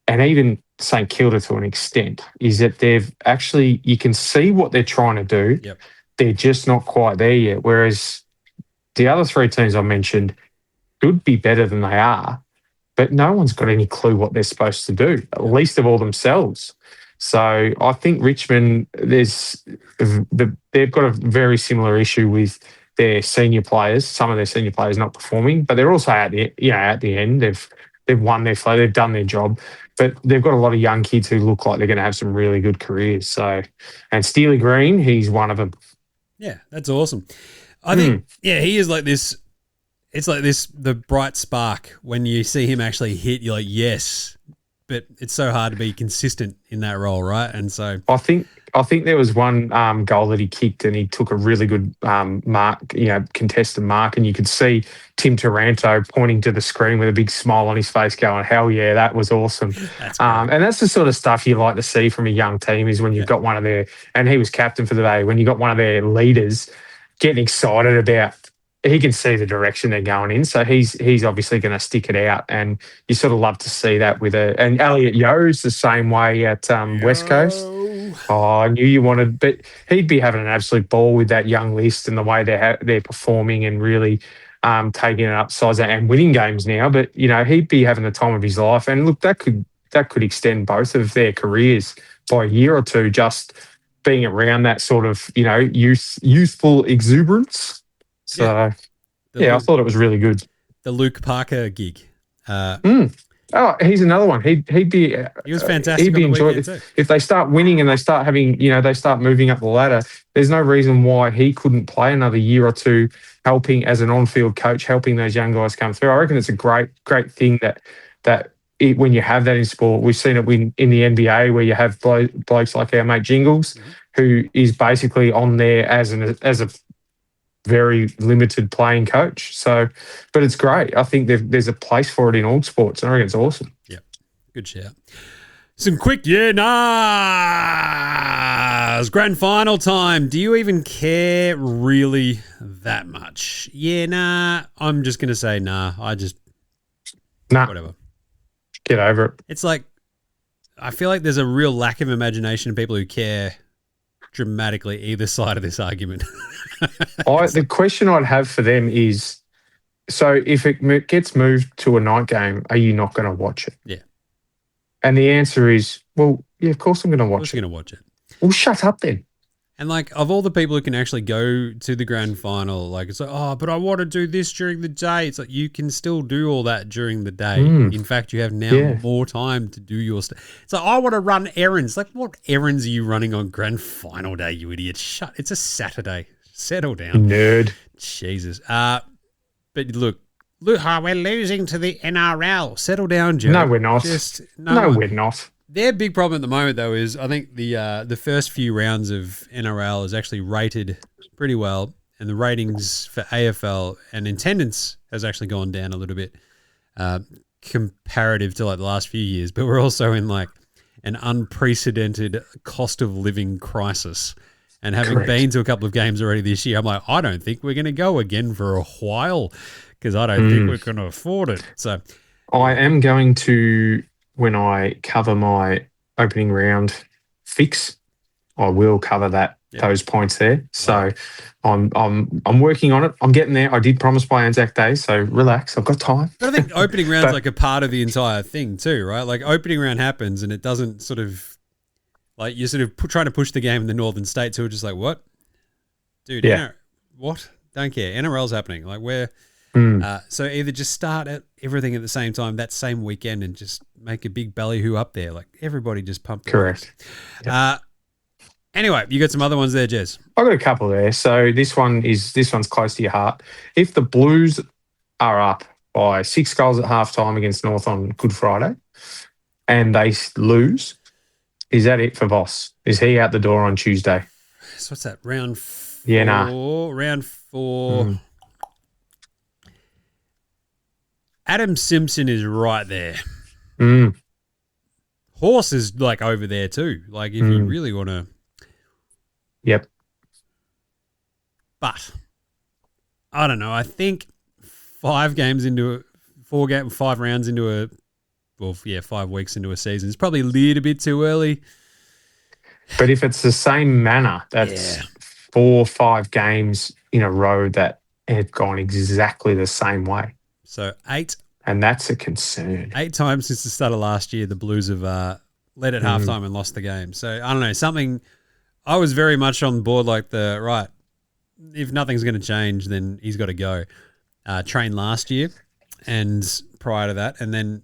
[SPEAKER 2] and even St Kilda to an extent, is that they've actually, you can see what they're trying to do.
[SPEAKER 1] Yep.
[SPEAKER 2] They're just not quite there yet. Whereas the other three teams I mentioned should be better than they are, but no one's got any clue what they're supposed to do, least of all themselves. So I think Richmond, they've got a very similar issue with their senior players. Some of their senior players not performing, but they're also at the end. They've won their flow, they've done their job, but they've got a lot of young kids who look like they're going to have some really good careers. So, and Steely Green, he's one of them.
[SPEAKER 1] Yeah, that's awesome. I think, he is like this. It's like this, the bright spark when you see him actually hit, you're like, yes, but it's so hard to be consistent in that role, right? And so
[SPEAKER 2] I think there was one goal that he kicked and he took a really good contested mark, and you could see Tim Taranto pointing to the screen with a big smile on his face going, hell yeah, that was awesome. And that's the sort of stuff you like to see from a young team, is when you've got one of their, and he was captain for the day, when you got one of their leaders getting excited about, he can see the direction they're going in. So he's obviously going to stick it out, and you sort of love to see that and Elliot Yeo's the same way at West Coast. Oh, I knew you wanted, but he'd be having an absolute ball with that young list and the way they're performing and really taking it upsides and winning games now. But he'd be having the time of his life. And look, that could extend both of their careers by a year or two, just being around that sort of youthful exuberance. So, I thought it was really good.
[SPEAKER 1] The Luke Parker gig.
[SPEAKER 2] Oh, he's another one. He'd be.
[SPEAKER 1] He was fantastic.
[SPEAKER 2] He'd be enjoyed if they start winning and they start having, they start moving up the ladder. There's no reason why he couldn't play another year or two, helping as an on-field coach, helping those young guys come through. I reckon it's a great thing when you have that in sport. We've seen it in the NBA, where you have blokes like our mate Jingles, who is basically on there as a very limited playing coach. So, but it's great. I think there's a place for it in all sports, and I reckon it's awesome.
[SPEAKER 1] Yeah, good shout. Some quick nah. Grand final time. Do you even care really that much? Yeah, nah. I'm just gonna say nah. Whatever.
[SPEAKER 2] Get over it.
[SPEAKER 1] It's like, I feel like there's a real lack of imagination in people who care dramatically either side of this argument.
[SPEAKER 2] The question I'd have for them is, so if it gets moved to a night game, are you not going to watch it?
[SPEAKER 1] Yeah.
[SPEAKER 2] And the answer is, well, yeah, of course I'm going to watch it.
[SPEAKER 1] Of course you're going to watch it.
[SPEAKER 2] Well, shut up then.
[SPEAKER 1] And like, of all the people who can actually go to the grand final, like, it's like, oh, but I want to do this during the day. It's like, you can still do all that during the day. In fact, you have now more time to do your stuff. It's like, I want to run errands. Like, what errands are you running on grand final day, you idiot? It's a Saturday. Settle down.
[SPEAKER 2] Nerd.
[SPEAKER 1] Jesus. But look, we're losing to the NRL. Settle down, Joe.
[SPEAKER 2] No, we're not. We're not.
[SPEAKER 1] Their big problem at the moment, though, is I think the first few rounds of NRL is actually rated pretty well, and the ratings for AFL and attendance has actually gone down a little bit comparative to like the last few years. But we're also in like an unprecedented cost of living crisis. And having been to a couple of games already this year, I'm like, I don't think we're going to go again for a while, because I don't think we're going to afford it. So
[SPEAKER 2] I am going to, when I cover my opening round fix, I will cover those points there. So I'm working on it. I'm getting there. I did promise by Anzac Day, so relax. I've got time.
[SPEAKER 1] But I think opening round's like a part of the entire thing too, right? Like opening round happens and it doesn't sort of, like you're sort of trying to push the game in the northern states who are just like, what? Dude, what? Don't care. NRL's happening. Like we're... so either just start at everything at the same time that same weekend and just make a big ballyhoo up there. Like everybody just pump.
[SPEAKER 2] Correct.
[SPEAKER 1] Yep. Anyway, you got some other ones there, Jez.
[SPEAKER 2] I've got a couple there. So this one's close to your heart. If the Blues are up by 6 goals at halftime against North on Good Friday and they lose, is that it for Voss? Is he out the door on Tuesday?
[SPEAKER 1] So what's that? Round 4?
[SPEAKER 2] Yeah, nah.
[SPEAKER 1] Round 4. Adam Simpson is right there.
[SPEAKER 2] Mm.
[SPEAKER 1] Horse is like over there too. Like if you really want to.
[SPEAKER 2] Yep.
[SPEAKER 1] But I don't know. I think 5 rounds into 5 weeks into a season is probably a little bit too early.
[SPEAKER 2] But if it's the same manner, that's 4 or 5 games in a row that have gone exactly the same way.
[SPEAKER 1] So 8.
[SPEAKER 2] And that's a concern.
[SPEAKER 1] 8 times since the start of last year, the Blues have led at halftime and lost the game. So I don't know. Something I was very much on board like if nothing's going to change, then he's got to go. Trained last year and prior to that. And then,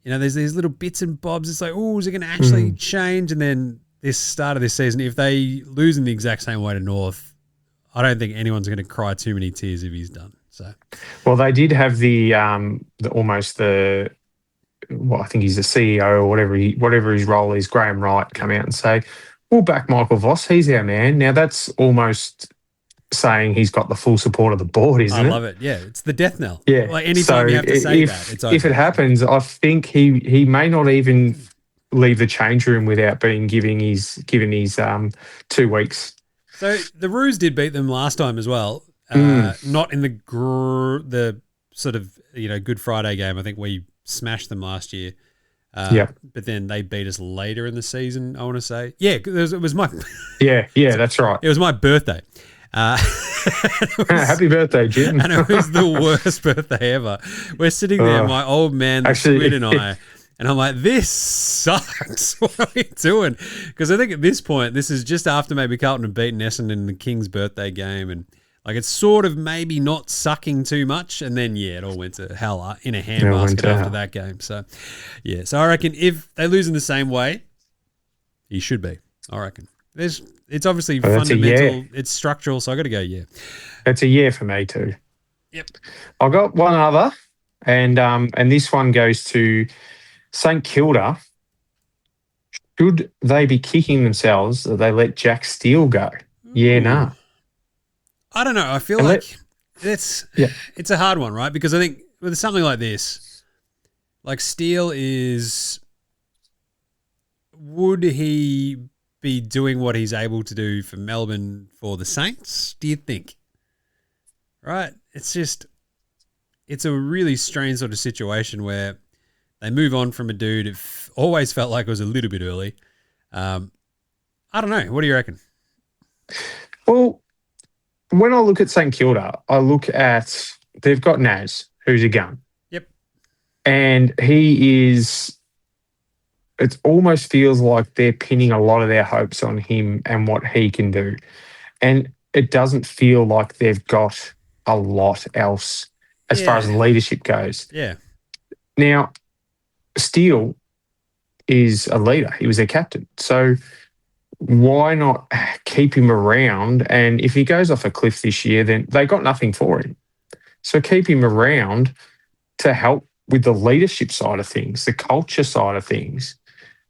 [SPEAKER 1] there's these little bits and bobs. It's like, is it going to actually change? And then this start of this season, if they lose in the exact same way to North, I don't think anyone's going to cry too many tears if he's done. So,
[SPEAKER 2] well, they did have I think he's the CEO or whatever his role is, Graham Wright, come out and say, we'll back Michael Voss. He's our man. Now that's almost saying he's got the full support of the board, isn't it?
[SPEAKER 1] I love it. Yeah, it's the death knell.
[SPEAKER 2] Yeah.
[SPEAKER 1] Like anytime you have to say that, it's over.
[SPEAKER 2] If it happens, I think he may not even leave the change room without being given his 2 weeks.
[SPEAKER 1] So the Roos did beat them last time as well. Not in the sort of Good Friday game. I think we smashed them last year. But then they beat us later in the season, I want to say. Yeah, it was my
[SPEAKER 2] yeah, that's right.
[SPEAKER 1] It was my birthday.
[SPEAKER 2] Happy birthday, Jim.
[SPEAKER 1] And it was the worst birthday ever. We're sitting there, my old man, the Squid and I, and I'm like, this sucks. What are we doing? Because I think at this point, this is just after maybe Carlton had beaten Essendon in the King's birthday game, and like it's sort of maybe not sucking too much, and then it all went to hell in a handbasket after that game. So so I reckon if they lose in the same way, he should be. I reckon it's obviously fundamental, it's structural, so I got to go.
[SPEAKER 2] It's a year for me too.
[SPEAKER 1] Yep.
[SPEAKER 2] I got one other, and this one goes to St Kilda. Should they be kicking themselves that they let Jack Steele go? Yeah, nah.
[SPEAKER 1] I don't know. I feel like it's a hard one, right? Because I think with something like this, like Steele would he be doing what he's able to do for Melbourne for the Saints, do you think? Right? It's a really strange sort of situation where they move on from a dude who always felt like it was a little bit early. I don't know. What do you reckon? Well,
[SPEAKER 2] when I look at St Kilda, I look at they've got Naz, who's a gun.
[SPEAKER 1] Yep.
[SPEAKER 2] And it almost feels like they're pinning a lot of their hopes on him and what he can do. And it doesn't feel like they've got a lot else as far as leadership goes.
[SPEAKER 1] Yeah.
[SPEAKER 2] Now, Steele is a leader. He was their captain. So why not keep him around? And if he goes off a cliff this year, then they got nothing for him. So keep him around to help with the leadership side of things, the culture side of things,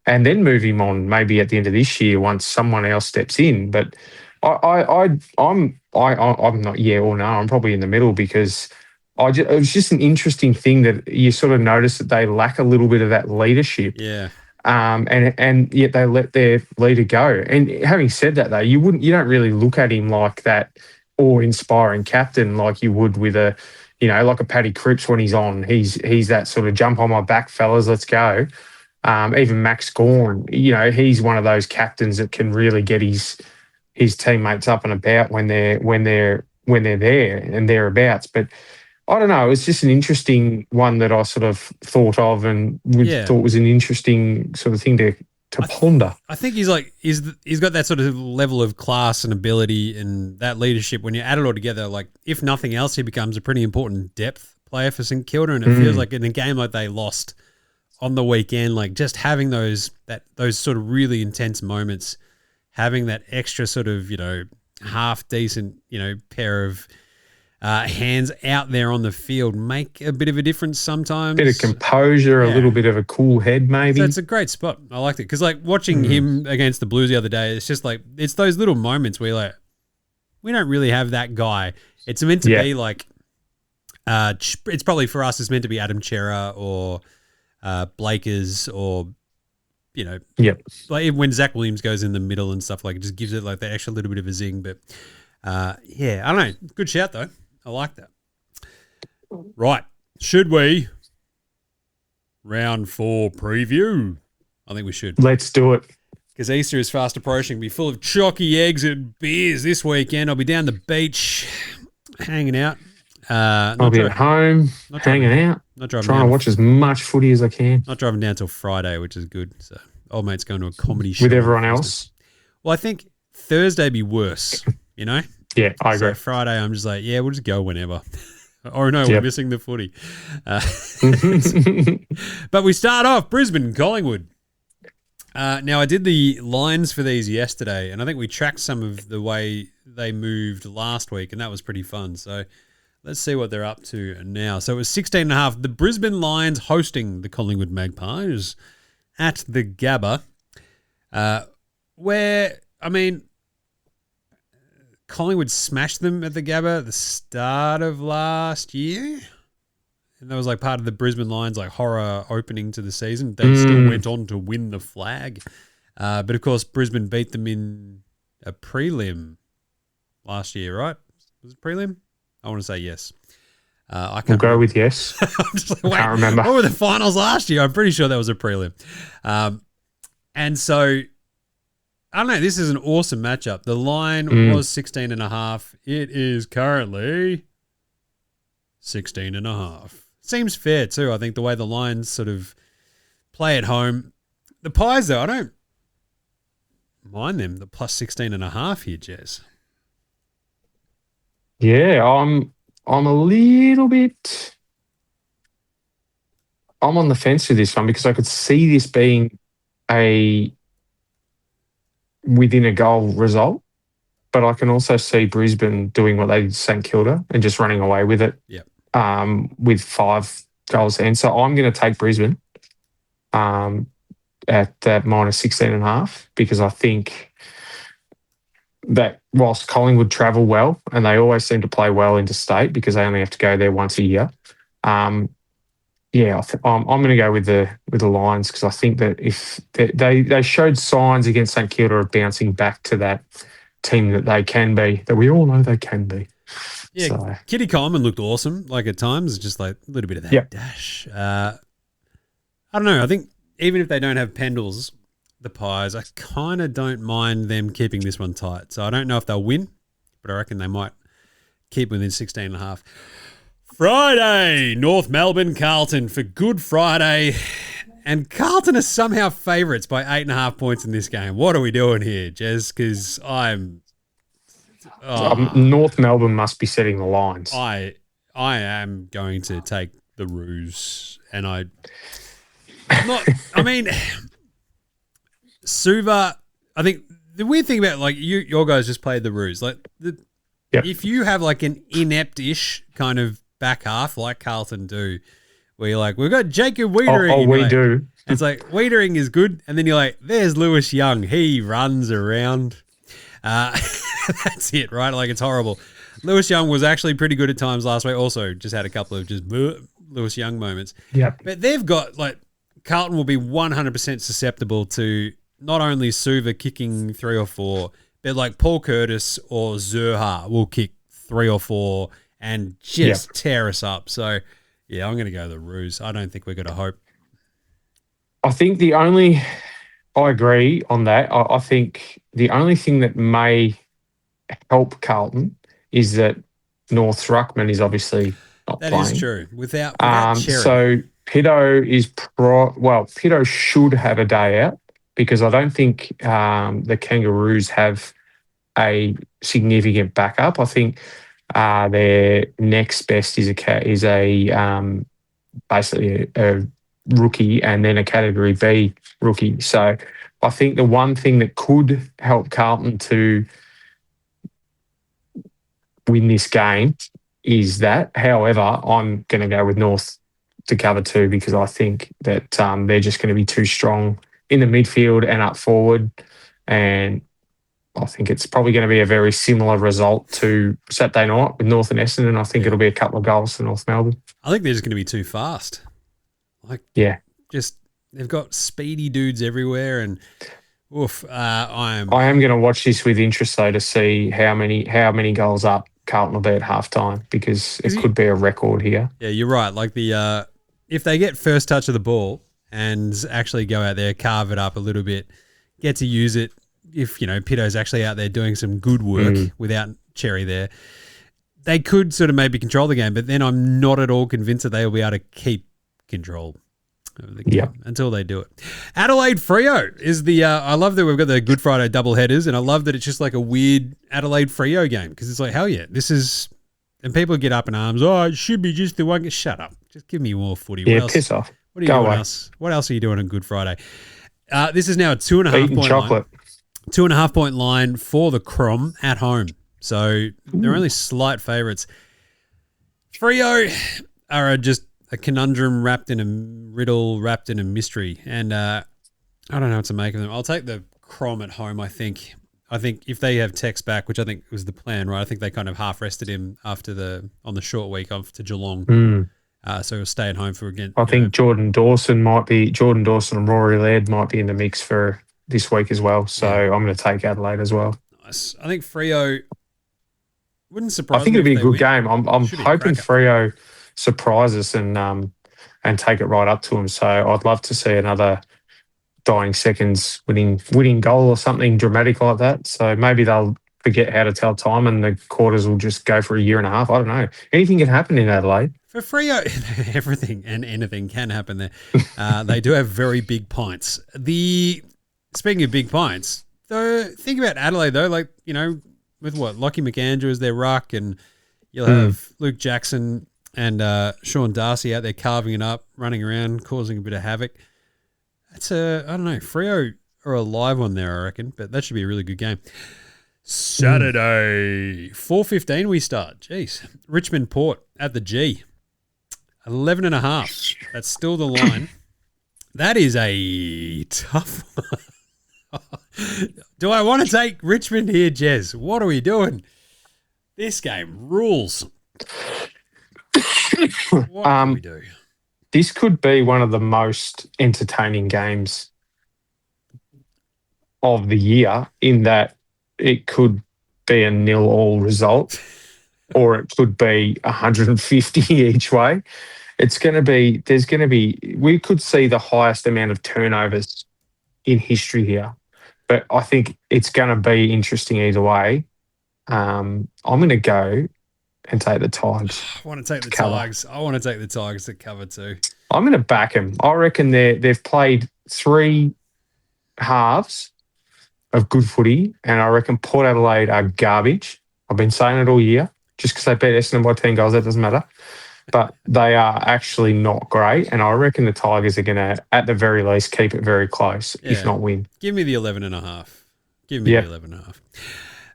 [SPEAKER 2] and then move him on maybe at the end of this year once someone else steps in. But I'm not yeah or no. I'm probably in the middle because it was just an interesting thing that you sort of notice that they lack a little bit of that leadership.
[SPEAKER 1] Yeah.
[SPEAKER 2] And yet they let their leader go. And having said that, though, you don't really look at him like that awe-inspiring captain like you would with like a Paddy Cripps when he's on. He's that sort of jump on my back, fellas, let's go. Even Max Gawn, he's one of those captains that can really get his teammates up and about when they're there and thereabouts. But I don't know. It's just an interesting one that I sort of thought of and thought was an interesting sort of thing to ponder.
[SPEAKER 1] I think he's got that sort of level of class and ability and that leadership. When you add it all together, like if nothing else, he becomes a pretty important depth player for St Kilda. And it feels like in a game like they lost on the weekend, like just having those sort of really intense moments, having that extra sort of half decent pair of hands out there on the field make a bit of a difference sometimes.
[SPEAKER 2] Bit of composure, a little bit of a cool head maybe.
[SPEAKER 1] So it's a great spot. I liked it because watching him against the Blues the other day, it's just it's those little moments where we don't really have that guy. It's meant to be It's probably for us, it's meant to be Adam Chera or Blakers or,
[SPEAKER 2] Yep.
[SPEAKER 1] like when Zach Williams goes in the middle and stuff, like it just gives it like that extra little bit of a zing. But I don't know. Good shout though. I like that. Right. Should we round 4 preview? I think we should.
[SPEAKER 2] Let's do it.
[SPEAKER 1] Because Easter is fast approaching. Be full of chalky eggs and beers this weekend. I'll be down the beach hanging out.
[SPEAKER 2] I'll be at home, hanging out, trying to watch as much footy as I can.
[SPEAKER 1] Not driving down till Friday, which is good. So old mate's going to a comedy show.
[SPEAKER 2] With everyone else?
[SPEAKER 1] Well, I think Thursday be worse,
[SPEAKER 2] Yeah, I agree.
[SPEAKER 1] So Friday, I'm just like, we'll just go whenever. Or no, we're missing the footy. But we start off Brisbane, Collingwood. Now, I did the lines for these yesterday, and I think we tracked some of the way they moved last week, and that was pretty fun. So let's see what they're up to now. So it was 16.5. The Brisbane Lions hosting the Collingwood Magpies at the Gabba, where, I mean, Collingwood smashed them at the Gabba at the start of last year. And that was like part of the Brisbane Lions like horror opening to the season. They still went on to win the flag. But of course, Brisbane beat them in a prelim last year, right? Was it prelim? I want to say yes. I can't
[SPEAKER 2] go with yes.
[SPEAKER 1] I'm just like,
[SPEAKER 2] can't remember.
[SPEAKER 1] What were the finals last year? I'm pretty sure that was a prelim. And so, I don't know. This is an awesome matchup. The line was 16.5. It is currently 16.5. Seems fair too. I think the way the Lions sort of play at home. The Pies, though, I don't mind them. The plus 16.5 here, Jez.
[SPEAKER 2] Yeah, I'm a little bit. I'm on the fence with this one because I could see this being a within a goal result, but I can also see Brisbane doing what they did to St Kilda and just running away with it.
[SPEAKER 1] Yep.
[SPEAKER 2] With 5 goals in. So I'm going to take Brisbane at that minus 16.5 because I think that whilst Collingwood travel well and they always seem to play well interstate because they only have to go there once a year, I'm going to go with the Lions because I think that if they showed signs against St Kilda of bouncing back to that team that they can be, that we all know they can be.
[SPEAKER 1] Yeah, so. Kitty Coleman looked awesome. Like at times, just like a little bit of that dash. I don't know. I think even if they don't have Pendles, the Pies, I kind of don't mind them keeping this one tight. So I don't know if they'll win, but I reckon they might keep within 16.5. Friday, North Melbourne, Carlton for Good Friday. And Carlton are somehow favourites by 8.5 points in this game. What are we doing here, Jez? Because
[SPEAKER 2] North Melbourne must be setting the lines.
[SPEAKER 1] I am going to take the Roos, and Suva. I think the weird thing about like your guys just played the Roos. Like if you have like an inept-ish kind of back half like Carlton do, where you're like, we've got Jacob Wiedering.
[SPEAKER 2] We do.
[SPEAKER 1] And it's like Wiedering is good, and then you're like, there's Lewis Young. He runs around. That's it, right? Like, it's horrible. Lewis Young was actually pretty good at times last week. Also, just had a couple of just Lewis Young moments.
[SPEAKER 2] Yeah.
[SPEAKER 1] But they've got, like, Carlton will be 100% susceptible to not only Suva kicking 3 or 4, but, like, Paul Curtis or Xerri will kick 3 or 4 and just tear us up. So, yeah, I'm going to go the Roos. I don't think we're going to hope.
[SPEAKER 2] I think I agree on that. I think the only thing that may help Carlton is that North's ruckman is obviously not playing.
[SPEAKER 1] That is true. Without Xerri.
[SPEAKER 2] So Pitto should have a day out because I don't think the Kangaroos have a significant backup. I think their next best is basically a rookie and then a Category B rookie. So I think the one thing that could help Carlton to win this game is that. However, I'm going to go with North to cover 2 because I think that they're just going to be too strong in the midfield and up forward. And I think it's probably going to be a very similar result to Saturday night with North and Essendon. I think it'll be a couple of goals for North Melbourne.
[SPEAKER 1] I think they're just going to be too fast. Just they've got speedy dudes everywhere, and I am
[SPEAKER 2] going to watch this with interest though to see how many goals up Carlton will be at halftime, because it could be a record here.
[SPEAKER 1] Yeah, you're right. Like if they get first touch of the ball and actually go out there, carve it up a little bit, get to use it. If Pitto's actually out there doing some good work without Xerri there, they could sort of maybe control the game. But then I'm not at all convinced that they will be able to keep control of the game until they do it. Adelaide Freo is the. I love that we've got the Good Friday double headers, and I love that it's just like a weird Adelaide Freo game, because it's like, hell yeah, this is. And people get up in arms. Oh, it should be just the one. Shut up. Just give me more footy.
[SPEAKER 2] Yeah, piss off.
[SPEAKER 1] What are you doing else? What else are you doing on Good Friday? This is now a 2.5 point chocolate. 2.5 point line for the Crom at home. So they're only slight favourites. Freo are just a conundrum wrapped in a riddle, wrapped in a mystery. And I don't know what to make of them. I'll take the Crom at home, I think. I think if they have Tex back, which I think was the plan, right? I think they kind of half rested him on the short week off to Geelong. So he'll stay at home for again.
[SPEAKER 2] I think Jordan Dawson and Rory Laird might be in the mix for this week as well. So I'm going to take Adelaide as well.
[SPEAKER 1] Nice. I think Freo wouldn't surprise me.
[SPEAKER 2] I think it'll be a good game. I'm hoping Freo surprises and take it right up to them. So I'd love to see another dying seconds winning goal or something dramatic like that. So maybe they'll forget how to tell time and the quarters will just go for a year and a half. I don't know. Anything can happen in Adelaide.
[SPEAKER 1] For Freo, everything and anything can happen there. They do have very big pints. Speaking of big pints, though, think about Adelaide though, with what Lockie McAndrew is their ruck, and you'll have Luke Jackson and Sean Darcy out there carving it up, running around, causing a bit of havoc. That's I don't know, Freo are a live one there, I reckon, but that should be a really good game. Saturday, 4:15 we start. Jeez. Richmond Port at the G. 11.5. That's still the line. That is a tough one. Do I want to take Richmond here, Jez? What are we doing? This game rules. What do we do?
[SPEAKER 2] This could be one of the most entertaining games of the year, in that it could be a 0-0 result or it could be 150 each way. We could see the highest amount of turnovers in history here. But I think it's going to be interesting either way. I'm going to go and take the Tigers.
[SPEAKER 1] I want to take the Tigers. I want to take the Tigers to cover too.
[SPEAKER 2] I'm going to back them. I reckon they've played 3 halves of good footy, and I reckon Port Adelaide are garbage. I've been saying it all year. Just because they beat Essendon by 10 goals, that doesn't matter. But they are actually not great, and I reckon the Tigers are going to, at the very least, keep it very close, if not win.
[SPEAKER 1] Give me the 11.5. Give me the 11.5.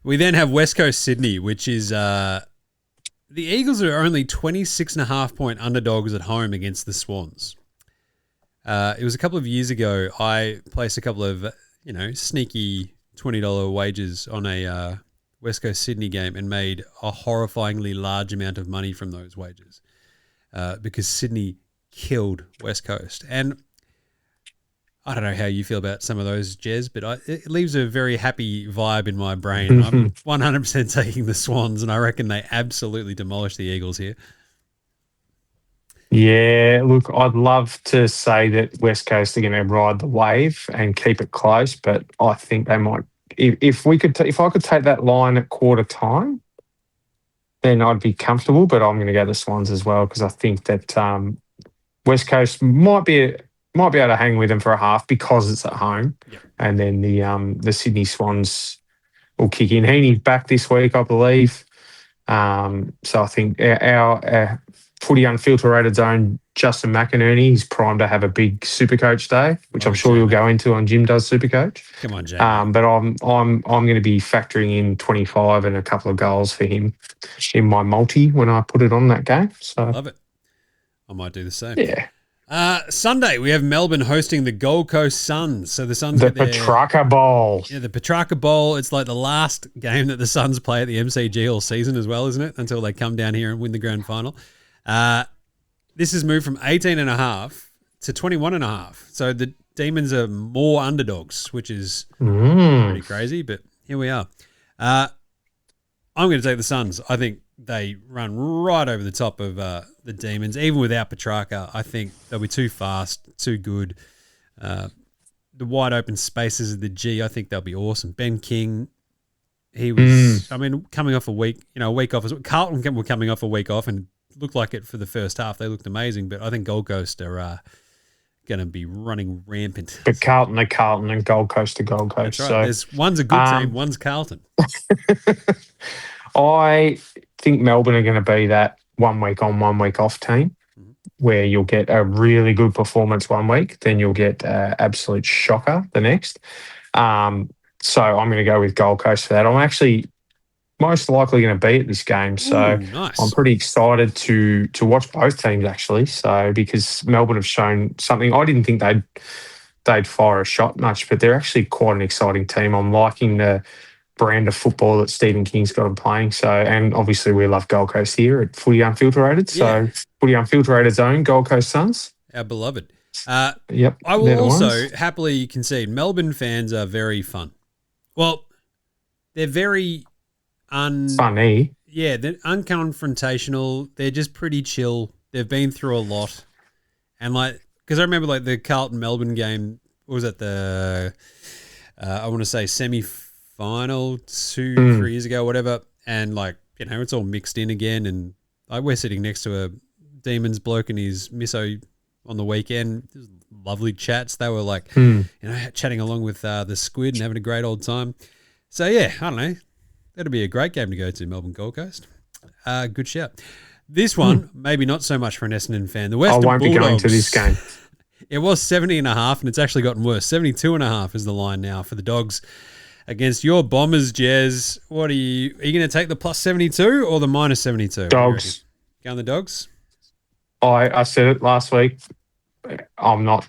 [SPEAKER 1] We then have West Coast Sydney, which is the Eagles are only 26.5 point underdogs at home against the Swans. It was a couple of years ago. I placed a couple of sneaky $20 wagers on a West Coast Sydney game and made a horrifyingly large amount of money from those wagers because Sydney killed West Coast. And I don't know how you feel about some of those, Jez, but it leaves a very happy vibe in my brain. I'm 100% taking the Swans, and I reckon they absolutely demolish the Eagles here.
[SPEAKER 2] Yeah, look, I'd love to say that West Coast are going to ride the wave and keep it close, but I think they might. If I could take that line at quarter time, then I'd be comfortable. But I'm going to go the Swans as well, because I think that West Coast might be able to hang with them for a half because it's at home, and then the Sydney Swans will kick in. Heaney's back this week, I believe. So I think our Footy Unfilterated own Justin McInerney is primed to have a big Supercoach day, which I'm sure you'll go into on Jim Does Supercoach.
[SPEAKER 1] Come on, Jay.
[SPEAKER 2] But I'm going to be factoring in 25 and a couple of goals for him in my multi when I put it on that game. So
[SPEAKER 1] love it. I might do the same.
[SPEAKER 2] Yeah.
[SPEAKER 1] Sunday, we have Melbourne hosting the Gold Coast Suns. So the Suns
[SPEAKER 2] The
[SPEAKER 1] get their...
[SPEAKER 2] Petrarca Bowl.
[SPEAKER 1] Yeah, the Petrarca Bowl. It's like the last game that the Suns play at the MCG all season as well, isn't it? Until they come down here and win the grand final. This has moved from 18.5 to 21.5. So the Demons are more underdogs, which is pretty crazy, but here we are. I'm going to take the Suns. I think they run right over the top of the Demons, even without Petrarca. I think they'll be too fast, too good. The wide open spaces of the G, I think they'll be awesome. Ben King, he was, coming off a week off. Carlton were coming off a week off and looked like it for the first half. They looked amazing, but I think Gold Coast are going to be running rampant.
[SPEAKER 2] But Carlton are Carlton and Gold Coast are Gold Coast.
[SPEAKER 1] That's right.
[SPEAKER 2] So,
[SPEAKER 1] one's a good team, one's Carlton.
[SPEAKER 2] I think Melbourne are going to be that 1 week on, 1 week off team where you'll get a really good performance 1 week, then you'll get absolute shocker the next. So I'm going to go with Gold Coast for that. I'm actually most likely going to be at this game. So
[SPEAKER 1] nice.
[SPEAKER 2] I'm pretty excited to watch both teams actually. So because Melbourne have shown something, I didn't think they'd fire a shot much, but they're actually quite an exciting team. I'm liking the brand of football that Stephen King's got them playing. So, and obviously we love Gold Coast here at Footy Unfilterated. So Footy Unfilterated's own Gold Coast Suns.
[SPEAKER 1] Our beloved.
[SPEAKER 2] Yep.
[SPEAKER 1] I will also happily concede Melbourne fans are very fun. Well, they're very
[SPEAKER 2] funny.
[SPEAKER 1] Yeah, they're unconfrontational. They're just pretty chill. They've been through a lot. And because I remember the Carlton Melbourne game, what was it, I want to say semi-final 2-3 years ago, whatever. And it's all mixed in again. And we're sitting next to a Demons bloke and his misso on the weekend. Lovely chats. They were chatting along with the squid and having a great old time. So yeah, I don't know. That'll be a great game to go to, Melbourne Gold Coast. Good shout. This one, maybe not so much for an Essendon fan. The Western
[SPEAKER 2] Bulldogs, be going to this game.
[SPEAKER 1] It was 70.5, and it's actually gotten worse. 72.5 is the line now for the Dogs against your Bombers, Jez. What are you going to take the plus 72 or the minus 72?
[SPEAKER 2] Dogs.
[SPEAKER 1] Going the Dogs?
[SPEAKER 2] I said it last week. I'm not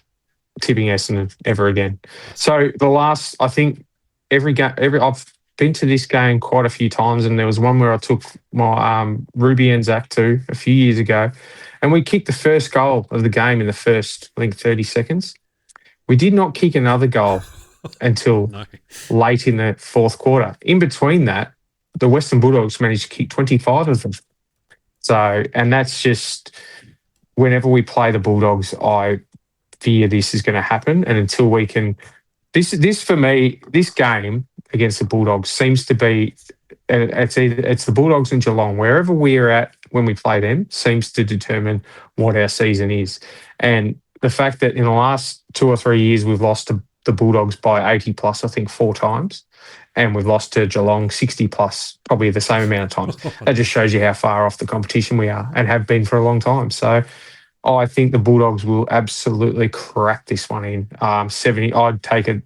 [SPEAKER 2] tipping Essendon ever again. So I think every game, I've been to this game quite a few times, and there was one where I took my Ruby and Zach to a few years ago, and we kicked the first goal of the game in the first, I think, 30 seconds. We did not kick another goal until late in the fourth quarter. In between that, the Western Bulldogs managed to kick 25 of them. So, and that's just, whenever we play the Bulldogs, I fear this is going to happen, and until we can, this for me, this game against the Bulldogs seems to be, it's the Bulldogs and Geelong, wherever we're at when we play them, seems to determine what our season is. And the fact that in the last 2 or 3 years we've lost to the Bulldogs by 80 plus, I think 4 times, and we've lost to Geelong 60 plus, probably the same amount of times. That just shows you how far off the competition we are and have been for a long time. So I think the Bulldogs will absolutely crack this one in. 70, I'd take it.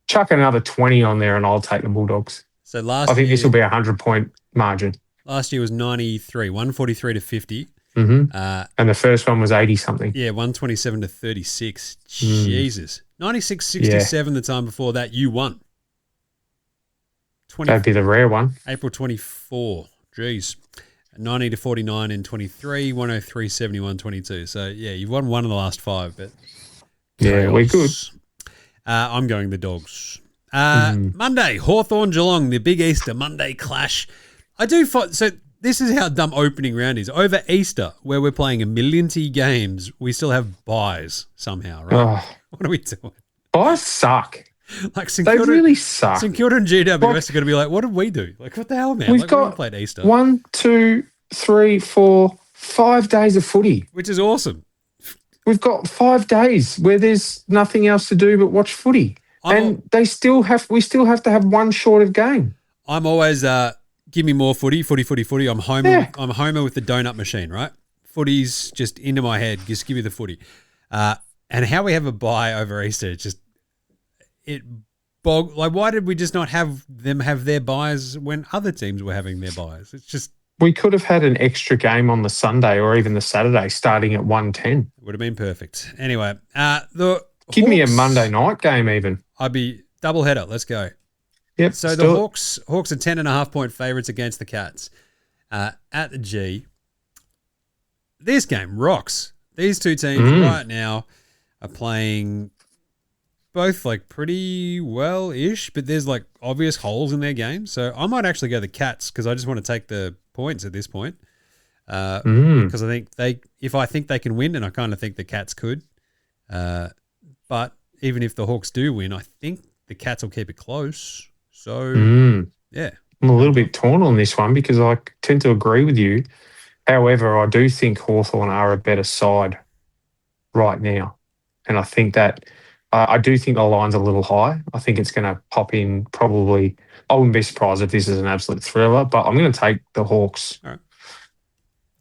[SPEAKER 2] Chuck another 20 on there and I'll take the Bulldogs.
[SPEAKER 1] So
[SPEAKER 2] I think this will be a 100-point margin.
[SPEAKER 1] Last year was 93, 143 to 50.
[SPEAKER 2] Mm-hmm. And the first one was 80-something.
[SPEAKER 1] Yeah, 127 to 36. Jesus. 96-67 the time before that, you won.
[SPEAKER 2] That'd be the rare one.
[SPEAKER 1] April 24. Jeez. 90 to 49 in 23, 103, 71, 22. So, yeah, you've won one of the last 5. But
[SPEAKER 2] yeah, we're good.
[SPEAKER 1] I'm going the Dogs. Monday, Hawthorn Geelong, the big Easter Monday clash. So this is how dumb opening round is. Over Easter, where we're playing 1,000,000 games, we still have buys somehow, right? What are we doing?
[SPEAKER 2] Buys suck.
[SPEAKER 1] They
[SPEAKER 2] really suck.
[SPEAKER 1] St Kilda and GWS are going to be like, what did we do? What the hell, man?
[SPEAKER 2] We've got
[SPEAKER 1] played Easter.
[SPEAKER 2] 1, 2, 3, 4, 5 days of footy.
[SPEAKER 1] Which is awesome.
[SPEAKER 2] We've got 5 days where there's nothing else to do but watch footy. We still have to have one short of game. I'm
[SPEAKER 1] always, give me more footy. I'm Homer. Yeah. I'm Homer with the donut machine, right? Footy's just into my head. Just give me the footy. And how we have a bye over Easter, why did we just not have them have their buys when other teams were having their buys? It's just
[SPEAKER 2] We could have had an extra game on the Sunday or even the Saturday starting at 1:10.
[SPEAKER 1] Would have been perfect. Anyway,
[SPEAKER 2] Give me a
[SPEAKER 1] Hawks,
[SPEAKER 2] Monday night game even.
[SPEAKER 1] I'd be double header. Let's go.
[SPEAKER 2] Yep.
[SPEAKER 1] So the Hawks are 10.5-point favourites against the Cats at the G. This game rocks. These two teams right now are playing both like pretty well-ish, but there's like obvious holes in their game. So I might actually go the Cats because I just want to take the points at this point. Because I think if I think they can win, and I kind of think the Cats could. But even if the Hawks do win, I think the Cats will keep it close. So yeah.
[SPEAKER 2] I'm a little bit torn on this one because I tend to agree with you. However, I do think Hawthorn are a better side right now. And I think that I do think the line's a little high. I think it's going to pop in probably. I wouldn't be surprised if this is an absolute thriller, but I'm going to take the Hawks.
[SPEAKER 1] All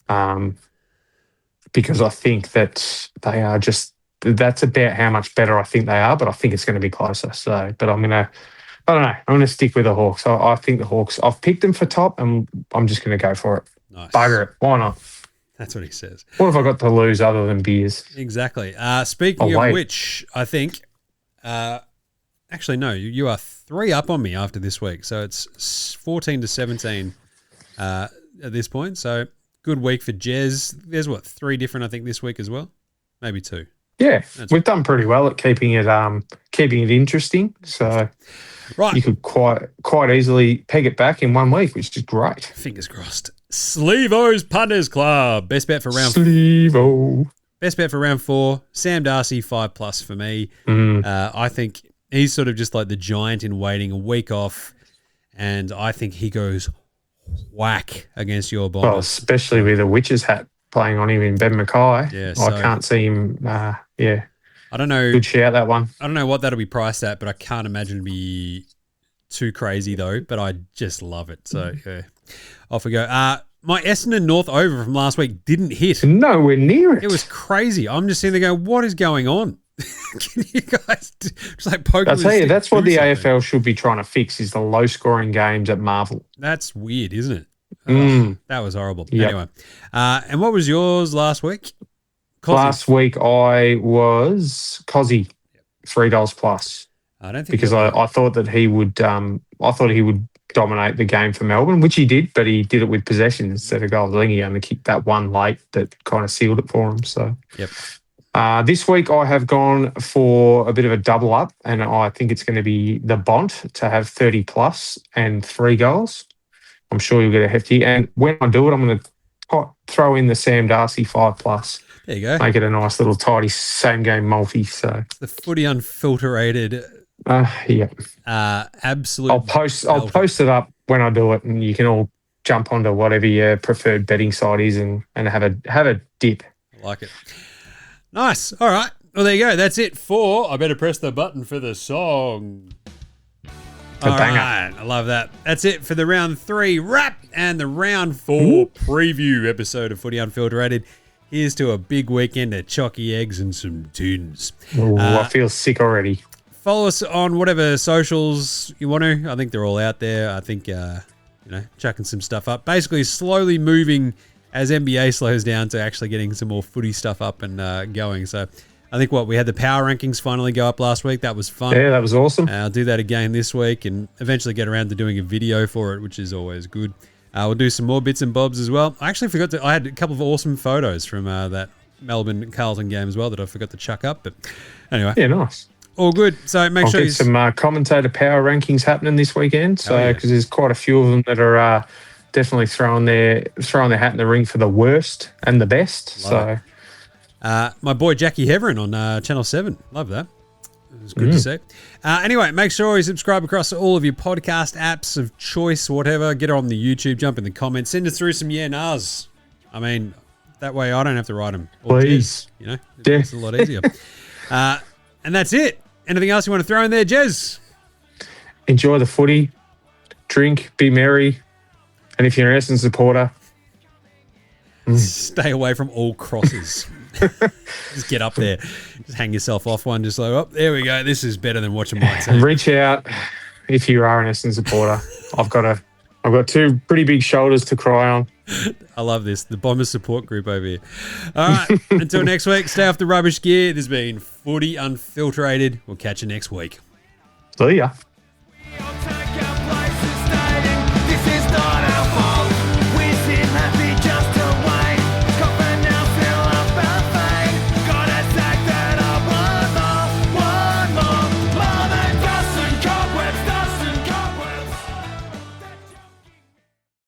[SPEAKER 1] right.
[SPEAKER 2] Because I think that they are that's about how much better I think they are, but I think it's going to be closer. So, but I don't know. I'm going to stick with the Hawks. I think the Hawks, I've picked them for top and I'm just going to go for it.
[SPEAKER 1] Nice.
[SPEAKER 2] Bugger it. Why not?
[SPEAKER 1] That's what he says.
[SPEAKER 2] What have I got to lose other than beers?
[SPEAKER 1] Exactly. Speaking of which, I think, actually, no, you are 3 up on me after this week. So it's 14-17 at this point. So good week for Jez. There's 3 different, I think, this week as well. Maybe 2.
[SPEAKER 2] Yeah, we've done pretty well at keeping it interesting. So you could quite easily peg it back in 1 week, which is great.
[SPEAKER 1] Fingers crossed. Slevo's Punters Club. Best bet for round
[SPEAKER 2] Slevo.
[SPEAKER 1] Best bet for round 4. Sam Darcy 5+ for me. I think he's sort of just like the giant in waiting, a week off, and I think he goes whack against your Bombers.
[SPEAKER 2] Well, especially with a witch's hat playing on him in Ben Mackay.
[SPEAKER 1] Yeah,
[SPEAKER 2] I can't see him. I
[SPEAKER 1] don't know.
[SPEAKER 2] Good shout, that one.
[SPEAKER 1] I don't know what that'll be priced at, but I can't imagine it'd be too crazy though. But I just love it. So yeah, off we go. My Essendon North over from last week didn't hit.
[SPEAKER 2] Nowhere near it.
[SPEAKER 1] It was crazy. I'm just sitting there going, what is going on? Can you guys just like poke?
[SPEAKER 2] I'll tell you, that's what the AFL should be trying to fix is the low-scoring games at Marvel.
[SPEAKER 1] That's weird, isn't it? Oh, that was horrible. Yep. Anyway, and what was yours last week? Cozzy.
[SPEAKER 2] Last week I was Cozzy, $3+.
[SPEAKER 1] I don't think
[SPEAKER 2] because I thought that he would. I thought he would dominate the game for Melbourne, which he did, but he did it with possession instead of goals. I think he only kicked that one late that kind of sealed it for him. So,
[SPEAKER 1] yep.
[SPEAKER 2] This week I have gone for a bit of a double up, and I think it's going to be the Bont to have 30+ and 3 goals. I'm sure you'll get a hefty. And when I do it, I'm going to throw in the Sam Darcy 5+.
[SPEAKER 1] There you go.
[SPEAKER 2] Make it a nice little tidy same game multi. So
[SPEAKER 1] it's the Footy Unfilterated.
[SPEAKER 2] Yeah.
[SPEAKER 1] Absolute.
[SPEAKER 2] I'll post it up when I do it, and you can all jump onto whatever your preferred betting site is and have a dip.
[SPEAKER 1] I like it. Nice. All right. Well, there you go. That's it for. I better press the button for the song. All right, I love that. That's it for the round 3 wrap and the round 4 preview episode of Footy Unfilterated. Here's to a big weekend of chalky eggs and some tunes.
[SPEAKER 2] I feel sick already.
[SPEAKER 1] Follow us on whatever socials you want to. I think they're all out there. I think, chucking some stuff up. Basically, slowly moving as NBA slows down to actually getting some more footy stuff up and going. So I think we had the power rankings finally go up last week. That was fun.
[SPEAKER 2] Yeah, that was awesome.
[SPEAKER 1] I'll do that again this week and eventually get around to doing a video for it, which is always good. We'll do some more bits and bobs as well. I actually forgot I had a couple of awesome photos from that Melbourne Carlton game as well that I forgot to chuck up. But anyway.
[SPEAKER 2] Yeah, nice.
[SPEAKER 1] All good. So make sure
[SPEAKER 2] you get some commentator power rankings happening this weekend. So because there's quite a few of them that are definitely throwing their hat in the ring for the worst and the best.
[SPEAKER 1] My boy Jackie Heverin on Channel 7. Love that. It was good to see. Anyway, make sure you subscribe across all of your podcast apps of choice, whatever. Get her on the YouTube, jump in the comments, send us through some nahs. I mean, that way I don't have to write them.
[SPEAKER 2] Please.
[SPEAKER 1] It's a lot easier. And that's it. Anything else you want to throw in there, Jez?
[SPEAKER 2] Enjoy the footy, drink, be merry, and if you're an Essendon supporter,
[SPEAKER 1] stay away from all crosses. Just get up there. Just hang yourself off one. Just like, oh, there we go. This is better than watching my team.
[SPEAKER 2] Reach out if you are an Essendon supporter. I've got 2 pretty big shoulders to cry on.
[SPEAKER 1] I love this. The Bombers support group over here. All right. Until next week, stay off the rubbish gear. This has been Footy Unfilterated. We'll catch you next week.
[SPEAKER 2] See ya.